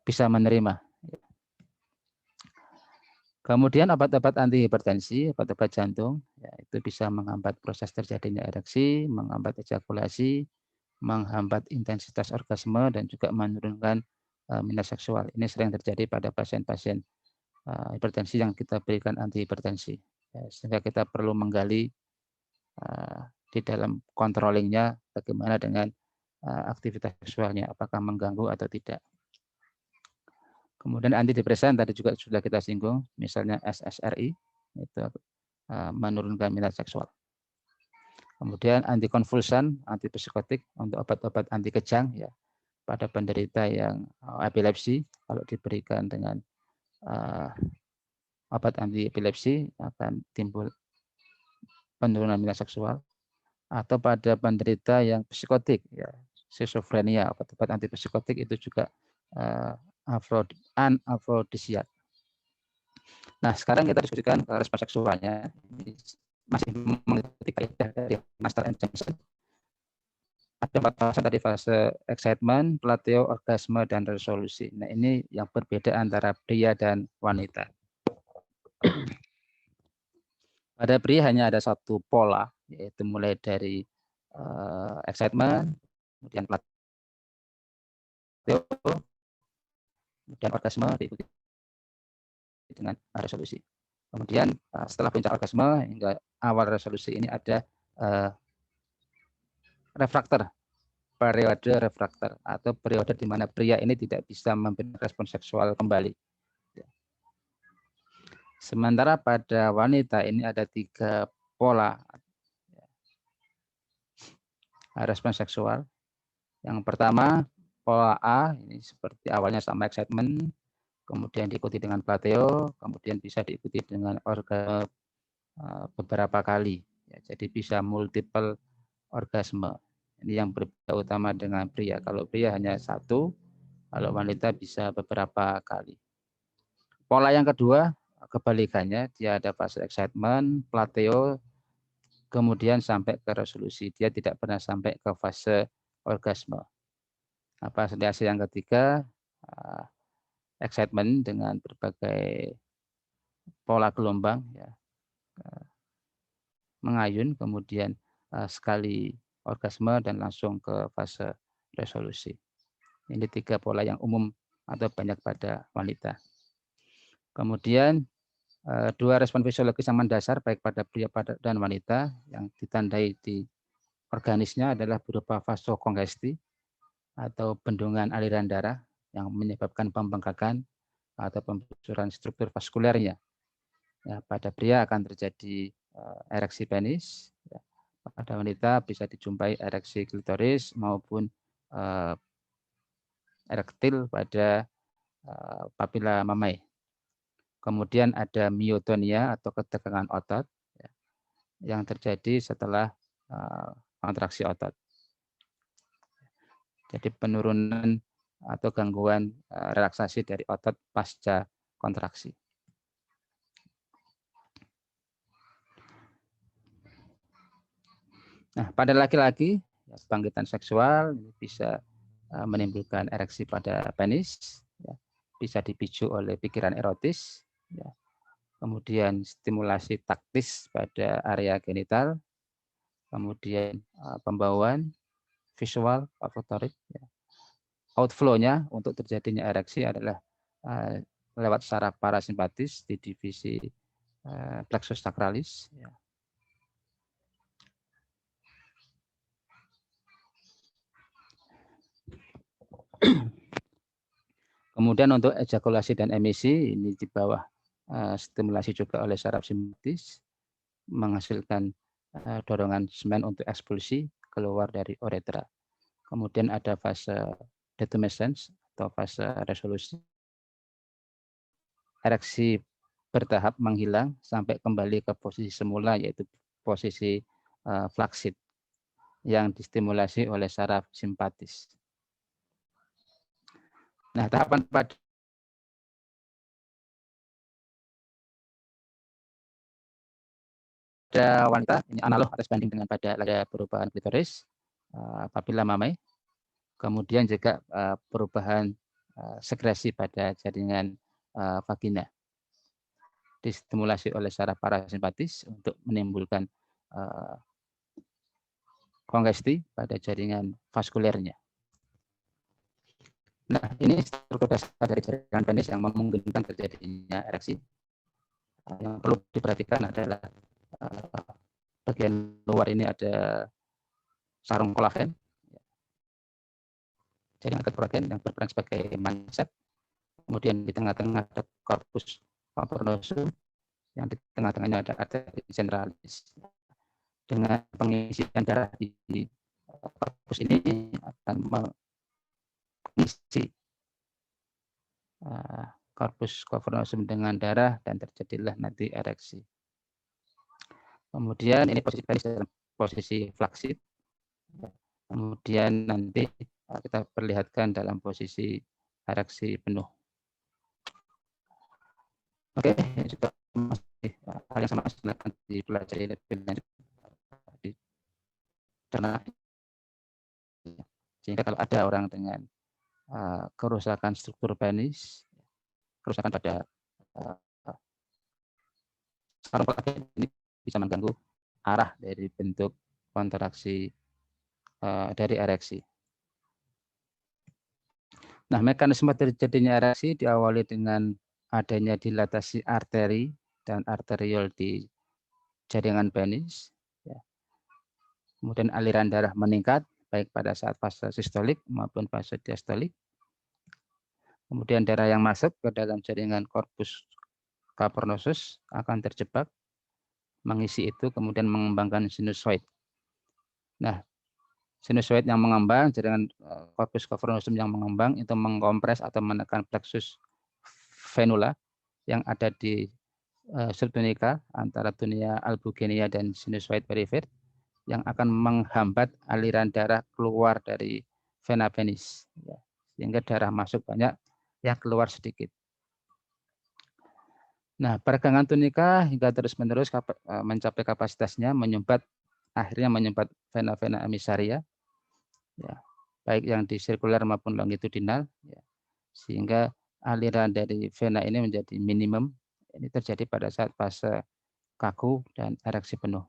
bisa menerima. Kemudian obat-obat antihipertensi, obat-obat jantung, ya, itu bisa menghambat proses terjadinya ereksi, menghambat ejakulasi, menghambat intensitas orgasme, dan juga menurunkan minat seksual. Ini sering terjadi pada pasien-pasien hipertensi yang kita berikan antihipertensi. Ya, sehingga kita perlu menggali di dalam controllingnya bagaimana dengan aktivitas seksualnya, apakah mengganggu atau tidak. Kemudian antidepresan tadi juga sudah kita singgung, misalnya SSRI, itu menurunkan minat seksual. Kemudian antikonvulsan, antipsikotik untuk obat-obat anti kejang, ya, pada penderita yang epilepsi, kalau diberikan dengan obat anti epilepsi akan timbul penurunan minat seksual. Atau pada penderita yang psikotik, ya, skizofrenia, obat-obat antipsikotik itu juga anafrodisiak. Nah, sekarang kita diskusikan respons seksualnya. Ini masih mengikuti kaidah dari Master and Johnson. Ada 4 fase tadi, fase excitement, plateo, orgasme, dan resolusi. Nah, ini yang berbeda antara pria dan wanita. Pada pria hanya ada satu pola, yaitu mulai dari excitement, kemudian plateo, kemudian orgasme, diikuti dengan resolusi. Kemudian setelah puncak orgasme hingga awal resolusi ini ada refraktor, periode refraktor, atau periode di mana pria ini tidak bisa memberikan respon seksual kembali. Sementara pada wanita ini ada 3 pola respon seksual. Yang pertama, pola A, ini seperti awalnya sama excitement, kemudian diikuti dengan plateo, kemudian bisa diikuti dengan orgasme beberapa kali. Ya, jadi bisa multiple orgasme. Ini yang berbeda utama dengan pria. Kalau pria hanya 1, kalau wanita bisa beberapa kali. Pola yang kedua, kebalikannya, dia ada fase excitement, plateo, kemudian sampai ke resolusi. Dia tidak pernah sampai ke fase orgasme. Fase yang ketiga, excitement dengan berbagai pola gelombang, ya, mengayun, kemudian sekali orgasme dan langsung ke fase resolusi. Ini 3 pola yang umum atau banyak pada wanita. Kemudian 2 respon fisiologis yang mendasar baik pada pria dan wanita yang ditandai di organisnya adalah berupa vasokongesti atau bendungan aliran darah yang menyebabkan pembengkakan atau pembenturan struktur vaskulernya. Ya, pada pria akan terjadi ereksi penis, ya. Pada wanita bisa dijumpai ereksi klitoris maupun erektil pada papila mamae. Kemudian ada myotonia atau ketegangan otot, ya, yang terjadi setelah kontraksi otot. Jadi penurunan atau gangguan relaksasi dari otot pasca kontraksi. Nah, pada laki-laki, bangkitan seksual bisa menimbulkan ereksi pada penis, ya, bisa dipicu oleh pikiran erotis, ya. Kemudian stimulasi taktis pada area genital, kemudian pembauan, visual, olfaktorik. Ya. Outflow-nya untuk terjadinya ereksi adalah lewat saraf parasimpatis di divisi plexus sacralis. Ya. Kemudian untuk ejakulasi dan emisi ini di bawah stimulasi juga oleh saraf simpatis, menghasilkan dorongan semen untuk ekspulsi keluar dari uretra. Kemudian ada fase detumescence atau fase resolusi. Ereksi bertahap menghilang sampai kembali ke posisi semula, yaitu posisi flaksid yang distimulasi oleh saraf simpatis. Nah, tahapan pada wanita ini analog atau sebanding dengan pada perubahan klitoris, papila mamae, kemudian juga perubahan sekresi pada jaringan vagina, distimulasi oleh saraf parasimpatis untuk menimbulkan kongesti pada jaringan vaskulernya. Nah, ini struktur dasar dari jaringan penis yang memungkinkan terjadinya ereksi. Yang perlu diperhatikan adalah bagian luar ini ada sarung kolagen, jaringan kolagen yang berperan sebagai manset. Kemudian di tengah-tengah ada corpus cavernosum, yang di tengah-tengahnya ada arteria centralis. Dengan pengisian darah di corpus ini akan mengisi corpus cavernosum dengan darah dan terjadilah nanti ereksi. Kemudian ini posisi penis dalam posisi flaksid. Kemudian nanti kita perlihatkan dalam posisi ereksi penuh. Oke, ini juga masih hal yang sama, silakan dipelajari lebih lanjut. Sehingga kalau ada orang dengan kerusakan struktur penis, kerusakan pada sarung kolagen, ini bisa mengganggu arah dari bentuk kontraksi dari ereksi. Nah, mekanisme terjadinya ereksi diawali dengan adanya dilatasi arteri dan arteriol di jaringan penis. Kemudian aliran darah meningkat, baik pada saat fase sistolik maupun fase diastolik. Kemudian darah yang masuk ke dalam jaringan corpus cavernosus akan terjebak, mengisi itu, kemudian mengembangkan sinusoid. Nah, sinusoid yang mengembang, jaringan corpus cavernosum yang mengembang, itu mengkompres atau menekan plexus venula yang ada di subtunica antara tunia albugenia dan sinusoid perifer, yang akan menghambat aliran darah keluar dari vena penis, sehingga darah masuk banyak, yang keluar sedikit. Nah, peragangan tunika hingga terus-menerus mencapai kapasitasnya, akhirnya menyumbat vena-vena emisaria, baik yang di sirkuler maupun longitudinal, sehingga aliran dari vena ini menjadi minimum. Ini terjadi pada saat fase kaku dan ereksi penuh.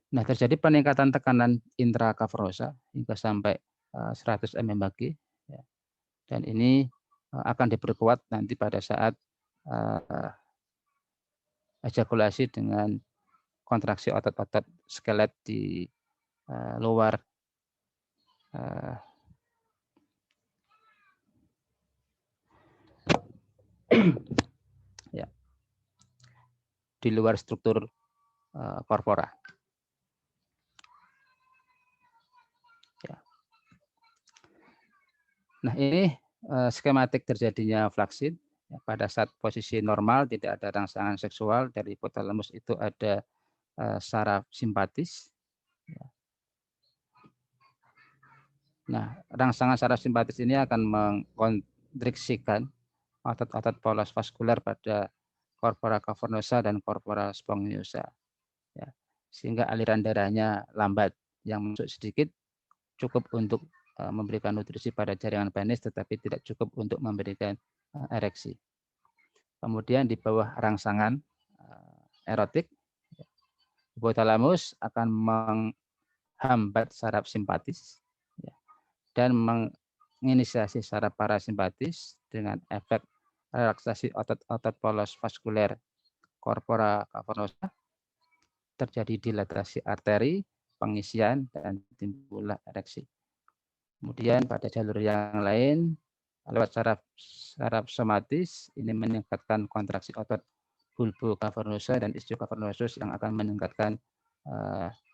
Nah, terjadi peningkatan tekanan intracavernosa hingga sampai 100 mmHg, dan ini akan diperkuat nanti pada saat ejakulasi dengan kontraksi otot-otot skelet di luar di luar struktur korpora. Nah, ini skematik terjadinya flaksid. Pada saat posisi normal tidak ada rangsangan seksual, dari hipotalamus itu ada saraf simpatis. Nah, rangsangan saraf simpatis ini akan mengkonstriksikan otot-otot polos vaskuler pada corpora cavernosa dan corpora spongiosa, sehingga aliran darahnya lambat, yang masuk sedikit cukup untuk memberikan nutrisi pada jaringan penis, tetapi tidak cukup untuk memberikan ereksi. Kemudian di bawah rangsangan erotik, hipotalamus akan menghambat saraf simpatis dan menginisiasi saraf parasimpatis dengan efek relaksasi otot-otot polos vaskuler corpora cavernosa, terjadi dilatasi arteri, pengisian, dan timbullah ereksi. Kemudian pada jalur yang lain, lewat saraf somatis ini meningkatkan kontraksi otot bulbo cavernosa dan ischiocavernosus yang akan meningkatkan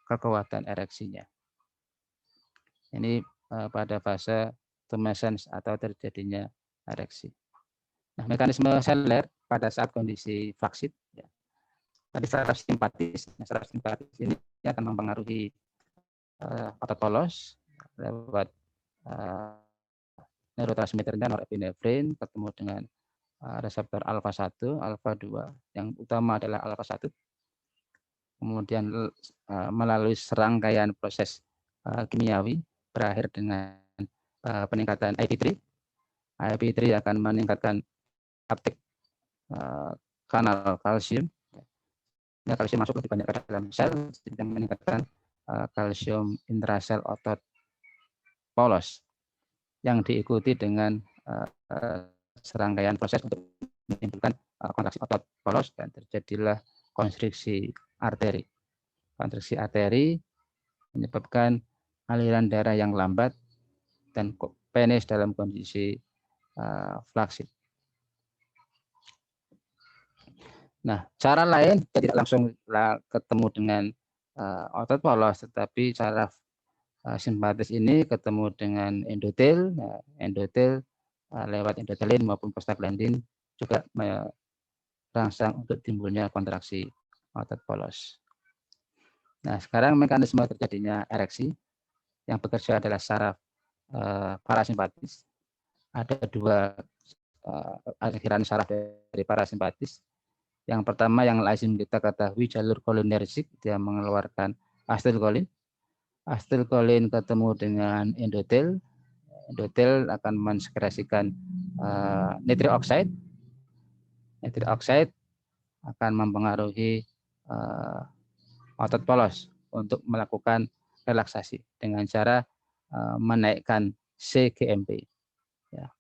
kekuatan ereksinya. Ini pada fase tumescence atau terjadinya ereksi. Nah, mekanisme seluler pada saat kondisi vaksin, ya. Tadi saraf simpatis ini akan mempengaruhi otot polos lewat neurotransmitternya norepinefrin ketemu dengan reseptor alfa 1, alfa 2. Yang utama adalah alfa 1. Kemudian melalui serangkaian proses kimiawi berakhir dengan peningkatan IP3. IP3 akan meningkatkan uptake kanal kalsium. Ya, kalsium masuk lebih banyak ke dalam sel dan meningkatkan kalsium intrasel otot polos yang diikuti dengan serangkaian proses untuk menimbulkan kontraksi otot polos dan terjadilah konstriksi arteri. Konstriksi arteri menyebabkan aliran darah yang lambat dan penis dalam kondisi flaksid. Nah, cara lain tidak langsung ketemu dengan otot polos, tetapi saraf simpatis ini ketemu dengan endotel. Nah, endotel lewat endotelin maupun prostaglandin juga merangsang untuk timbulnya kontraksi otot polos. Nah, sekarang mekanisme terjadinya ereksi yang bekerja adalah saraf parasimpatis. Ada dua aliran saraf dari parasimpatis. Yang pertama yang lazim kita ketahui jalur cholinergic, dia mengeluarkan asetilkolin. Asetilkolin ketemu dengan endotel. Endotel akan mensekresikan nitric oxide. Nitric oxide akan mempengaruhi otot polos untuk melakukan relaksasi dengan cara menaikkan CGMP. Ya.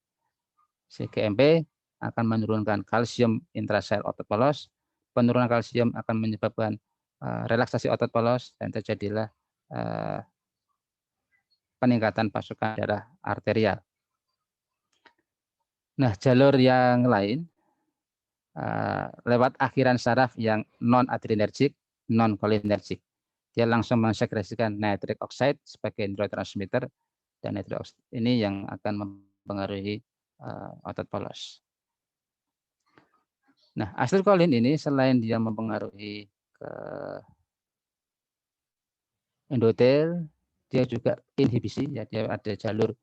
CGMP akan menurunkan kalsium intrasel otot polos. Penurunan kalsium akan menyebabkan relaksasi otot polos dan terjadilah peningkatan pasokan darah arterial. Nah, jalur yang lain lewat akhiran saraf yang non-adrenergic, non-cholinergic. Dia langsung mensekresikan nitric oxide sebagai neurotransmitter dan nitric oxide ini yang akan mempengaruhi otot polos. Nah, asetilkolin ini selain dia mempengaruhi ke endotel, dia juga inhibisi, ya, dia ada jalur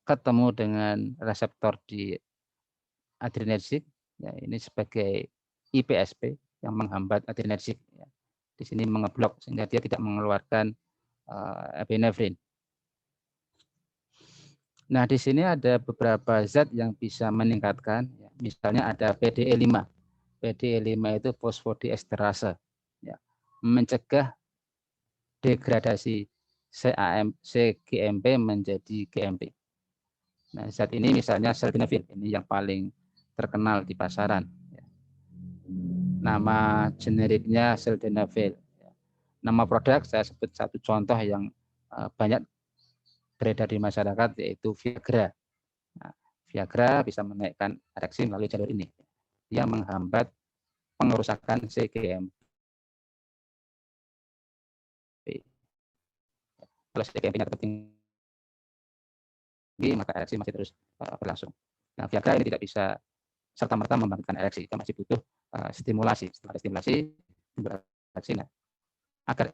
ketemu dengan reseptor di adrenergic, ya, ini sebagai IPSP yang menghambat adrenergic. Ya. Di sini mengeblok sehingga dia tidak mengeluarkan epinefrin. Nah, di sini ada beberapa zat yang bisa meningkatkan, ya. Misalnya ada PDE5. PDE5 itu fosfodiesterase, ya, mencegah degradasi CGMP menjadi GMP. Nah, zat ini misalnya sildenafil, ini yang paling terkenal di pasaran. Ya. Nama generiknya sildenafil. Ya. Nama produk saya sebut satu contoh yang banyak beredar di masyarakat yaitu Viagra. Nah, Viagra bisa menaikkan ereksi melalui jalur ini. Dia menghambat pengerusakan CGMP. Kalau CGMP-nya tetap tinggi, maka ereksi masih terus berlangsung. Nah, Viagra ini tidak bisa serta-merta membangkitkan ereksi, kita masih butuh stimulasi. Setelah ada stimulasi, ereksi. Nah, agar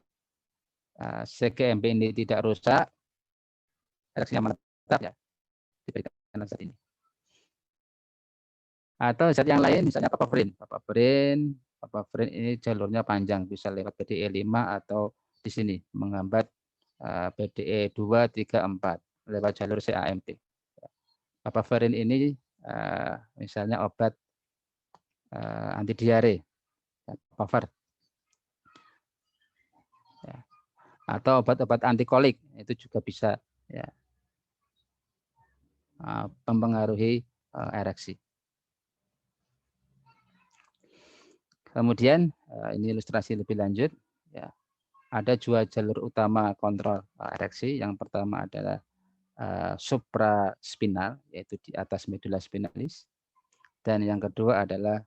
CGMP ini tidak rusak, ereksinya menetap, ya, diberikan zat ini. Atau zat yang lain, misalnya papaverin. Papaverin ini jalurnya panjang, bisa lewat PDE5 atau di sini menghambat PDE2, 3, 4 lewat jalur CAMP. Papaverin ini misalnya obat anti diare, Papaver. Ya. Atau obat-obat antikolik itu juga bisa, ya, mempengaruhi ereksi. Kemudian ini ilustrasi lebih lanjut, ya. ada dua jalur utama kontrol ereksi. Yang pertama adalah supraspinal, yaitu di atas medula spinalis, dan yang kedua adalah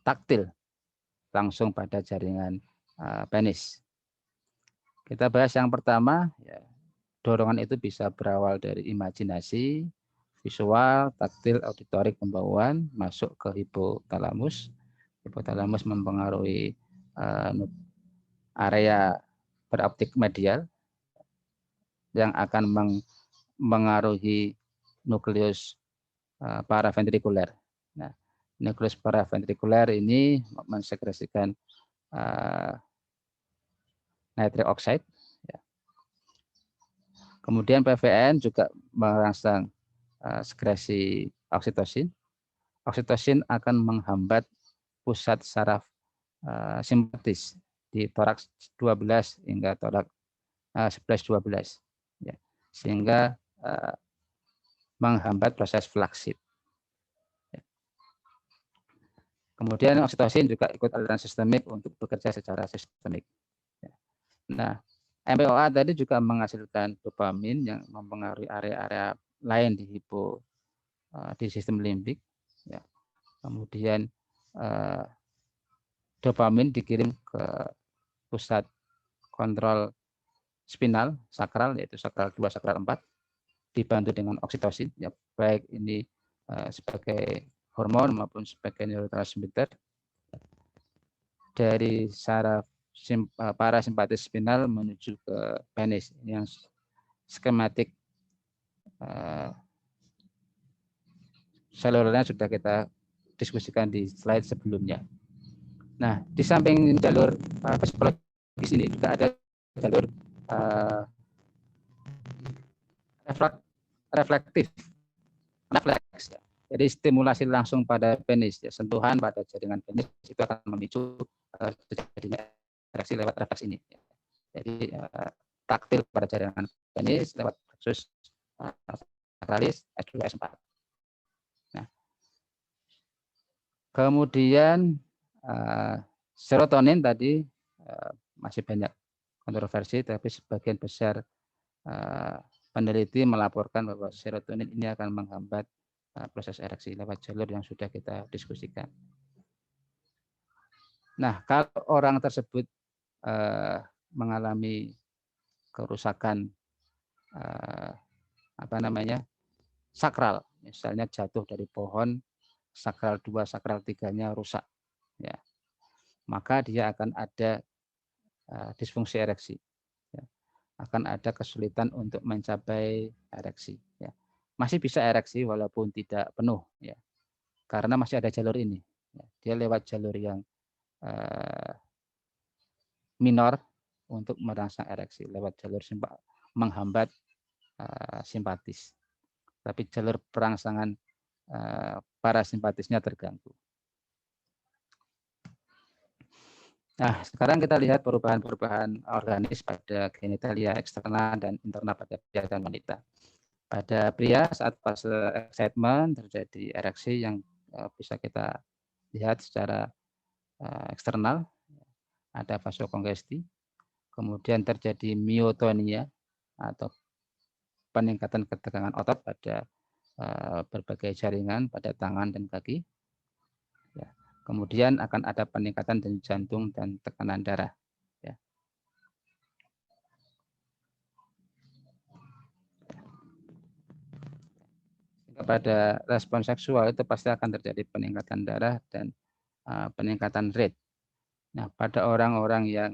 taktil, langsung pada jaringan penis. Kita bahas yang pertama, ya, dorongan itu bisa berawal dari imajinasi, visual, taktil, auditorik, pembauan, masuk ke hipotalamus. Hipotalamus mempengaruhi area beroptik medial yang akan mengaruhi nukleus paraventrikuler. Nah, nukleus paraventrikuler ini mensekresikan nitric oxide. Ya. Kemudian PVN juga merangsang sekresi oksitosin. Oksitosin akan menghambat pusat saraf simpatis di toraks 12 hingga toraks 11-12, ya, sehingga menghambat proses flaksid. Ya. Kemudian oksitosin juga ikut aliran sistemik untuk bekerja secara sistemik. Ya. Nah, MPOA tadi juga menghasilkan dopamin yang mempengaruhi area-area lain di sistem limbik. Ya. Kemudian dopamin dikirim ke pusat kontrol spinal sakral, yaitu sakral 2, sakral 4, dibantu dengan oksitosin, ya, baik ini sebagai hormon maupun sebagai neurotransmitter dari saraf parasimpatis spinal menuju ke penis. Ini yang skematik selulernya sudah kita diskusikan di slide sebelumnya. Nah, di samping jalur psikologis ini juga ada jalur reflektif, refleks. Ya. Jadi stimulasi langsung pada penis, ya, sentuhan pada jaringan penis itu akan memicu terjadinya ereksi lewat refleks ini. Ya. Jadi taktil pada jaringan penis lewat plexus sakralis S2 S4. Nah, kemudian serotonin tadi masih banyak kontroversi, tapi sebagian besar peneliti melaporkan bahwa serotonin ini akan menghambat proses ereksi lewat jalur yang sudah kita diskusikan. Nah, kalau orang tersebut mengalami kerusakan sakral, misalnya jatuh dari pohon, sakral 2, sakral 3-nya rusak, ya, maka dia akan ada disfungsi ereksi, ya. Akan ada kesulitan untuk mencapai ereksi, ya. Masih bisa ereksi walaupun tidak penuh, ya, karena masih ada jalur ini, ya. Dia lewat jalur yang minor untuk merangsang ereksi, lewat jalur menghambat simpatis, tapi jalur perangsangan parasimpatisnya terganggu. Nah, sekarang kita lihat perubahan-perubahan organis pada genitalia eksternal dan internal pada pria dan wanita. Pada pria saat fase excitement terjadi ereksi yang bisa kita lihat secara eksternal, ada vasokongesti, kemudian terjadi myotonia atau peningkatan ketegangan otot pada berbagai jaringan pada tangan dan kaki. Ya. Kemudian akan ada peningkatan denyut jantung dan tekanan darah. Ya. Pada respon seksual itu pasti akan terjadi peningkatan darah dan peningkatan rate. Nah, pada orang-orang yang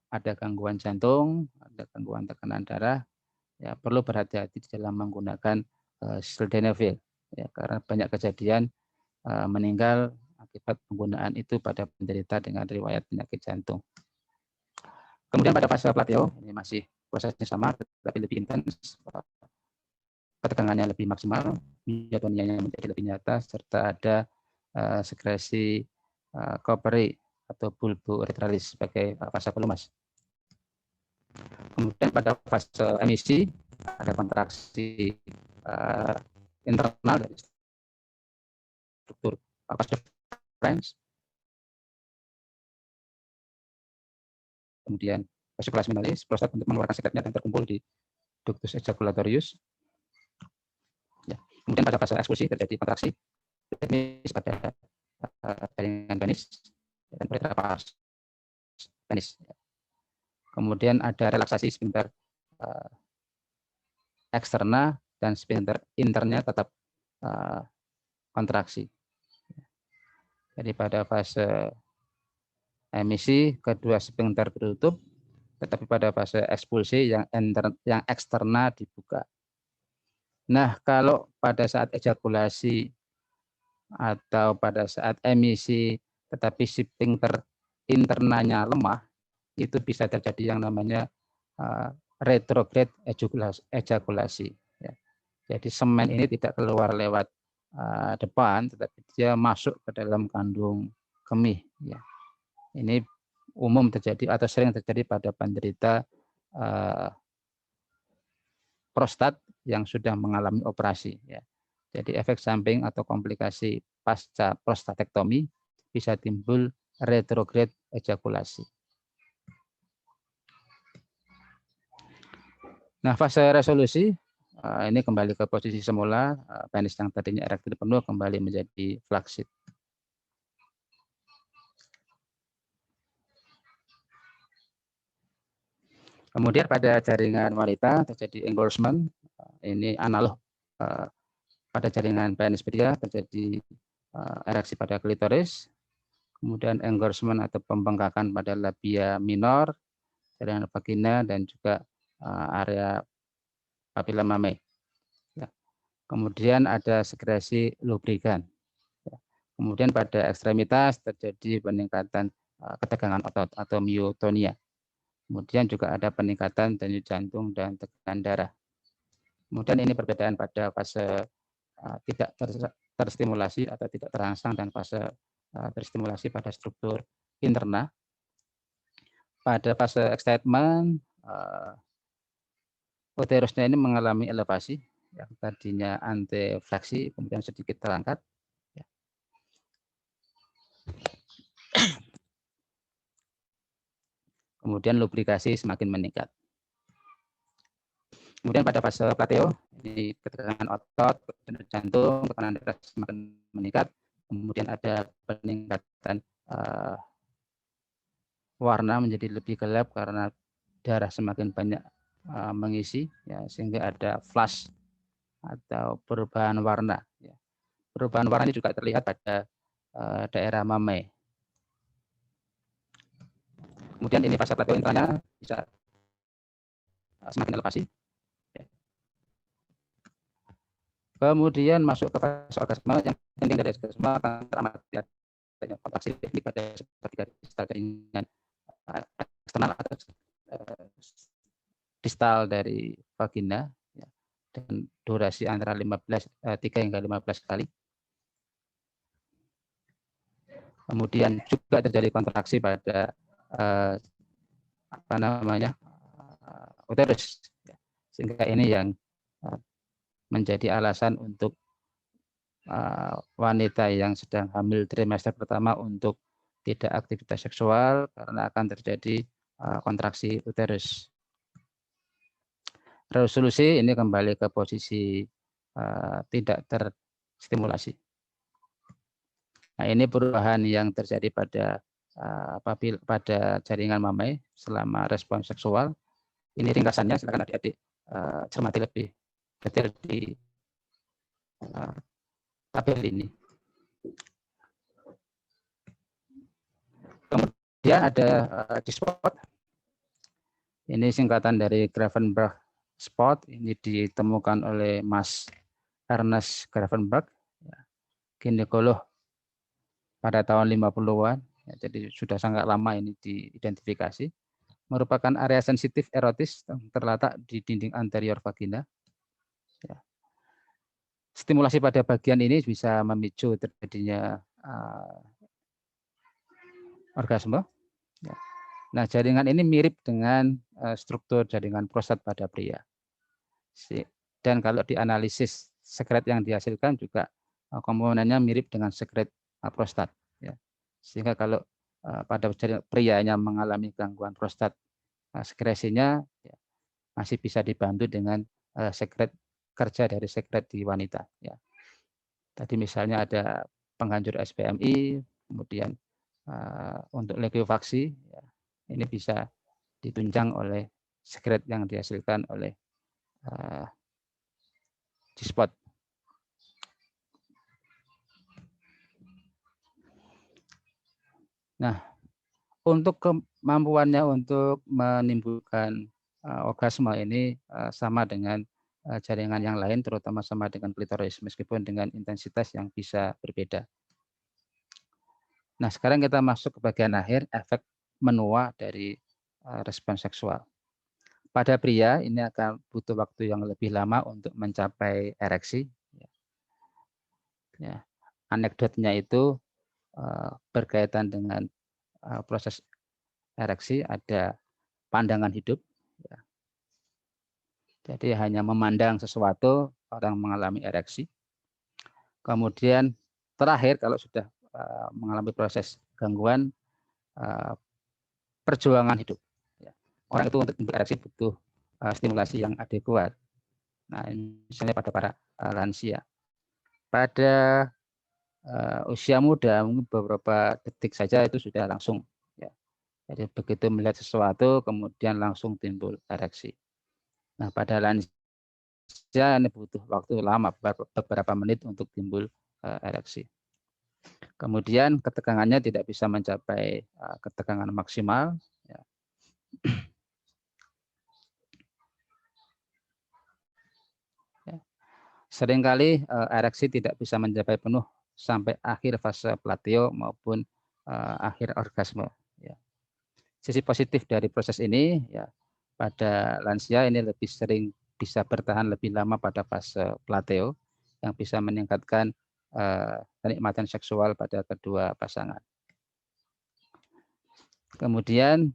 ada gangguan jantung, ada gangguan tekanan darah, ya perlu berhati-hati dalam menggunakan sildenafil, ya, karena banyak kejadian meninggal akibat penggunaan itu pada penderita dengan riwayat penyakit jantung. Kemudian pada fase plateo, ini masih prosesnya sama, tetapi lebih intens, ketegangannya lebih maksimal, miotonianya menjadi lebih nyata, serta ada sekresi koperi atau bulbo-uretralis sebagai fase pelumas. Kemudian pada fase emisi ada kontraksi internal dari struktur vas deferens kemudian vascularis minoris, prostat untuk mengeluarkan sekretnya dan terkumpul di ductus ejaculatorius. Ya. Kemudian pada fase ekspulsi terjadi kontraksi pada jaringan penis dan uretra pars penis. Kemudian ada relaksasi sphincter eksterna dan sphincter internya tetap kontraksi. Jadi pada fase emisi kedua sphincter tertutup, tetapi pada fase ekspulsi yang eksterna dibuka. Nah, kalau pada saat ejakulasi atau pada saat emisi tetapi sphincter internanya lemah, itu bisa terjadi yang namanya retrograde ejakulasi. Ya. Jadi semen ini tidak keluar lewat depan, tetapi dia masuk ke dalam kandung kemih. Ya. Ini umum terjadi atau sering terjadi pada penderita prostat yang sudah mengalami operasi. Ya. Jadi efek samping atau komplikasi pasca prostatektomi bisa timbul retrograde ejakulasi. Nah, fase resolusi ini kembali ke posisi semula, penis yang tadinya erektil penuh kembali menjadi flaccid. Kemudian pada jaringan wanita terjadi engorgement, ini analog pada jaringan penis pria terjadi ereksi pada klitoris, kemudian engorgement atau pembengkakan pada labia minor, jaringan vagina dan juga area papilla mamae. Ya. Kemudian ada sekresi lubrikan. Ya. Kemudian pada ekstremitas terjadi peningkatan ketegangan otot atau myotonia. Kemudian juga ada peningkatan denyut jantung dan tekanan darah. Kemudian ini perbedaan pada fase tidak terstimulasi atau tidak terangsang dan fase terstimulasi pada struktur interna. Pada fase excitement, uterusnya ini mengalami elevasi, yang tadinya antefleksi, kemudian sedikit terangkat. Ya. Kemudian lubrikasi semakin meningkat. Kemudian pada fase plateo, di ketegangan otot, denyut jantung, tekanan darah semakin meningkat. Kemudian ada peningkatan warna menjadi lebih gelap karena darah semakin banyak mengisi, ya, sehingga ada flush atau perubahan warna. Ya. Perubahan warna ini juga terlihat pada daerah mamae. Kemudian ini fase plateo intranya bisa semakin elevasi. Ya. Kemudian masuk ke fase orgasme, yang penting dari orgasme akan teramati adanya kontraksi teknik pada distal jaringan eksternal atau distal dari vagina, ya, dengan durasi antara 3 hingga 15 kali. Kemudian juga terjadi kontraksi pada uterus, ya. Sehingga ini yang menjadi alasan untuk wanita yang sedang hamil trimester pertama untuk tidak aktivitas seksual karena akan terjadi kontraksi uterus. Resolusi ini kembali ke posisi tidak terstimulasi. Nah, ini perubahan yang terjadi pada jaringan mamae selama respon seksual. Ini ringkasannya, silakan adik-adik cermati lebih detail di tabel ini. Kemudian ada G-spot. Ini singkatan dari Gravenberg spot. Ini ditemukan oleh Mas Ernest Gravenberg, ginekolog pada tahun 50-an. Ya, jadi sudah sangat lama ini diidentifikasi. Merupakan area sensitif erotis terletak di dinding anterior vagina. Ya. Stimulasi pada bagian ini bisa memicu terjadinya orgasme. Ya. Nah, jaringan ini mirip dengan struktur jaringan prostat pada pria. Dan kalau dianalisis sekret yang dihasilkan juga komponennya mirip dengan sekret prostat. Ya. Sehingga kalau pada prianya mengalami gangguan prostat, sekresinya ya, masih bisa dibantu dengan sekret kerja dari sekret di wanita. Ya. Tadi misalnya ada penghancur SPMI, kemudian untuk lekuifaksi, ya, ini bisa ditunjang oleh sekret yang dihasilkan oleh G-spot. Nah, untuk kemampuannya untuk menimbulkan orgasme ini sama dengan jaringan yang lain, terutama sama dengan klitoris, meskipun dengan intensitas yang bisa berbeda. Nah, sekarang kita masuk ke bagian akhir, efek menua dari respon seksual. Pada pria, ini akan butuh waktu yang lebih lama untuk mencapai ereksi. Ya. Anekdotnya itu berkaitan dengan proses ereksi, ada pandangan hidup. Ya. Jadi hanya memandang sesuatu, orang mengalami ereksi. Kemudian terakhir, kalau sudah mengalami proses gangguan, perjuangan hidup. Ya. Orang itu untuk bereaksi butuh stimulasi yang adekuat. Nah, misalnya pada para lansia. Pada usia muda, mungkin beberapa detik saja itu sudah langsung. Ya. Jadi begitu melihat sesuatu, kemudian langsung timbul ereksi. Nah, pada lansia ini butuh waktu lama, beberapa menit untuk timbul ereksi. Kemudian ketegangannya tidak bisa mencapai ketegangan maksimal. Ya. Seringkali ereksi tidak bisa mencapai penuh sampai akhir fase plateo maupun akhir orgasme. Ya. Sisi positif dari proses ini, ya, pada lansia ini lebih sering bisa bertahan lebih lama pada fase plateo, yang bisa meningkatkan kenikmatan seksual pada kedua pasangan. Kemudian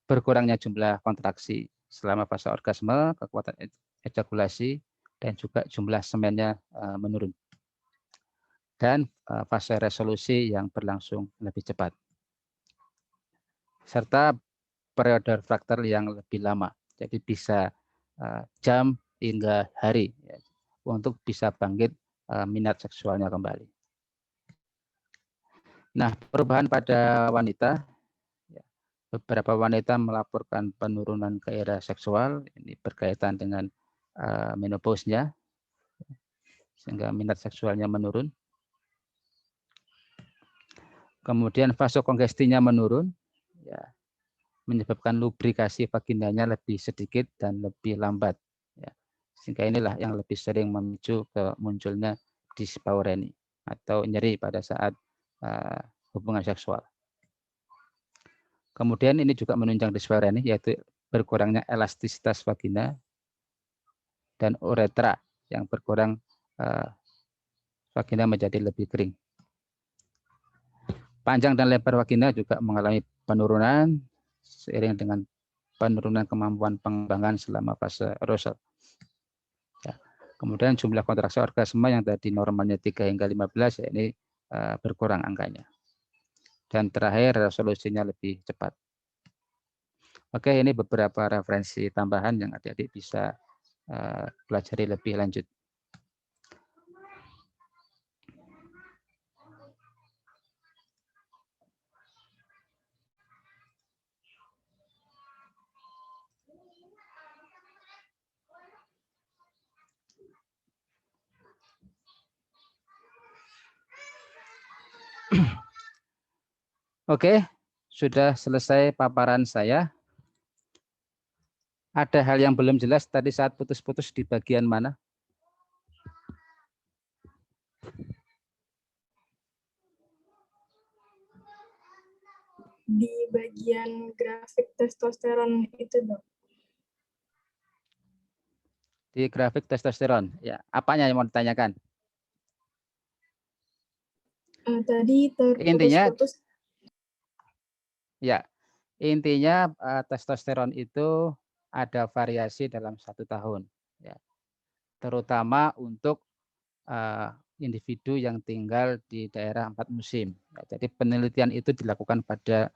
berkurangnya jumlah kontraksi selama fase orgasme, kekuatan ejakulasi, dan juga jumlah semennya menurun. Dan fase resolusi yang berlangsung lebih cepat. Serta periode fraktal yang lebih lama. Jadi bisa jam hingga hari ya, untuk bisa bangkit minat seksualnya kembali. Nah, perubahan pada wanita, ya, beberapa wanita melaporkan penurunan gairah seksual, ini berkaitan dengan menopause-nya, sehingga minat seksualnya menurun. Kemudian vasokongestinya menurun, ya, menyebabkan lubrikasi vaginanya lebih sedikit dan lebih lambat. Ya. Sehingga inilah yang lebih sering memicu ke munculnya dyspareunia atau nyeri pada saat hubungan seksual. Kemudian ini juga menunjang dyspareunia, yaitu berkurangnya elastisitas vagina dan uretra yang berkurang, vagina menjadi lebih kering. Panjang dan lebar vagina juga mengalami penurunan seiring dengan penurunan kemampuan pengembangan selama fase arousal. Ya. Kemudian jumlah kontraksi orgasme yang tadi normalnya 3 hingga 15, ya ini berkurang angkanya. Dan terakhir resolusinya lebih cepat. Oke, ini beberapa referensi tambahan yang adik-adik bisa pelajari lebih lanjut. Oke, sudah selesai paparan saya. Ada hal yang belum jelas tadi saat putus-putus di bagian mana? Di bagian grafik testosteron itu, Dok. Di grafik testosteron. Ya, apanya yang mau ditanyakan? Tadi terputus-putus. Ya, intinya testosteron itu ada variasi dalam 1 tahun. Ya. Terutama untuk individu yang tinggal di daerah 4 musim. Ya, jadi penelitian itu dilakukan pada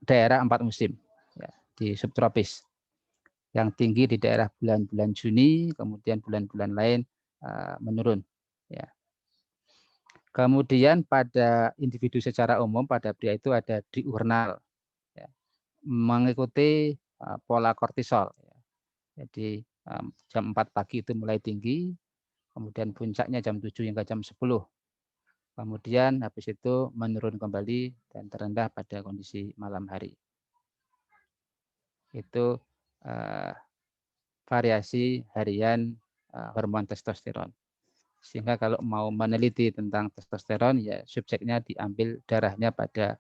daerah 4 musim ya, di subtropis. Yang tinggi di daerah bulan-bulan Juni, kemudian bulan-bulan lain menurun. Ya. Kemudian pada individu secara umum pada pria itu ada diurnal, ya, mengikuti pola kortisol. Ya. Jadi jam 4 pagi itu mulai tinggi, kemudian puncaknya jam 7 hingga jam 10. Kemudian habis itu menurun kembali dan terendah pada kondisi malam hari. Itu variasi harian hormon testosteron. Sehingga kalau mau meneliti tentang testosteron, ya subjeknya diambil darahnya pada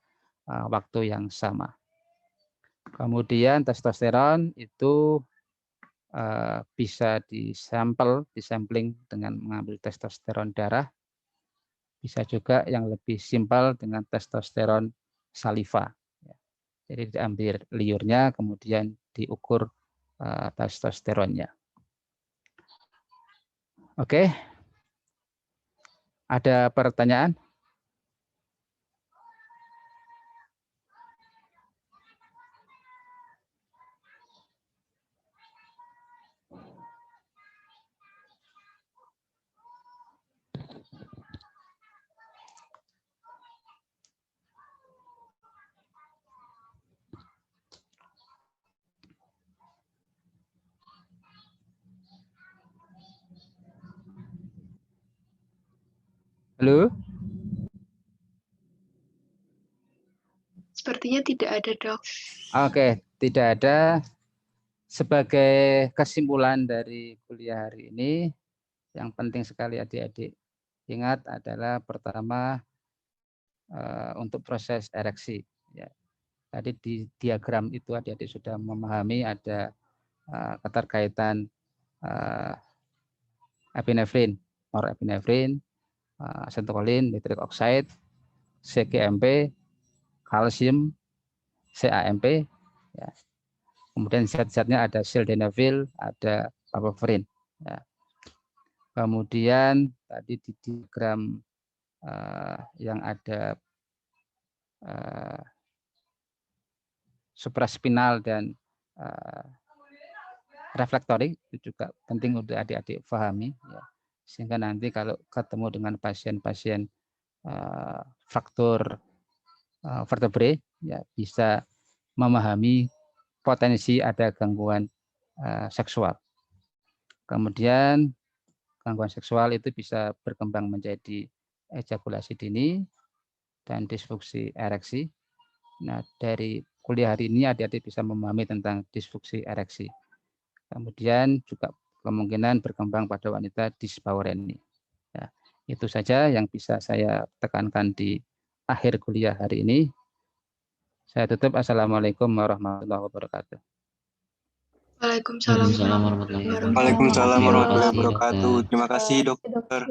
waktu yang sama. Kemudian testosteron itu bisa disampling dengan mengambil testosteron darah. Bisa juga yang lebih simpel dengan testosteron saliva. Jadi diambil liurnya, kemudian diukur testosteronnya. Oke, ada pertanyaan? Halo? Sepertinya tidak ada, Dok. Oke, tidak ada. Sebagai kesimpulan dari kuliah hari ini, yang penting sekali adik-adik ingat adalah pertama untuk proses ereksi. Ya. Tadi di diagram itu adik-adik sudah memahami ada keterkaitan epinefrin, norepinefrin, acetylcholine, nitric oxide, CGMP, kalsium, CAMP, ya. Kemudian zat-zatnya ada sildenafil, ada papaverin. Ya. Kemudian tadi di diagram yang ada supraspinal dan reflektorik itu juga penting untuk adik-adik pahami. Ya. Sehingga nanti kalau ketemu dengan pasien-pasien fraktur vertebrae, ya bisa memahami potensi ada gangguan seksual. Kemudian gangguan seksual itu bisa berkembang menjadi ejakulasi dini dan disfungsi ereksi. Nah, dari kuliah hari ini adik-adik bisa memahami tentang disfungsi ereksi. Kemudian juga kemungkinan berkembang pada wanita dyspareunia. Ya, itu saja yang bisa saya tekankan di akhir kuliah hari ini. Saya tutup. Assalamualaikum warahmatullahi wabarakatuh. Waalaikumsalam warahmatullahi wabarakatuh. Waalaikumsalam warahmatullahi Waalaikumsalam warahmatullahi wabarakatuh. wabarakatuh. Terima kasih, Dokter.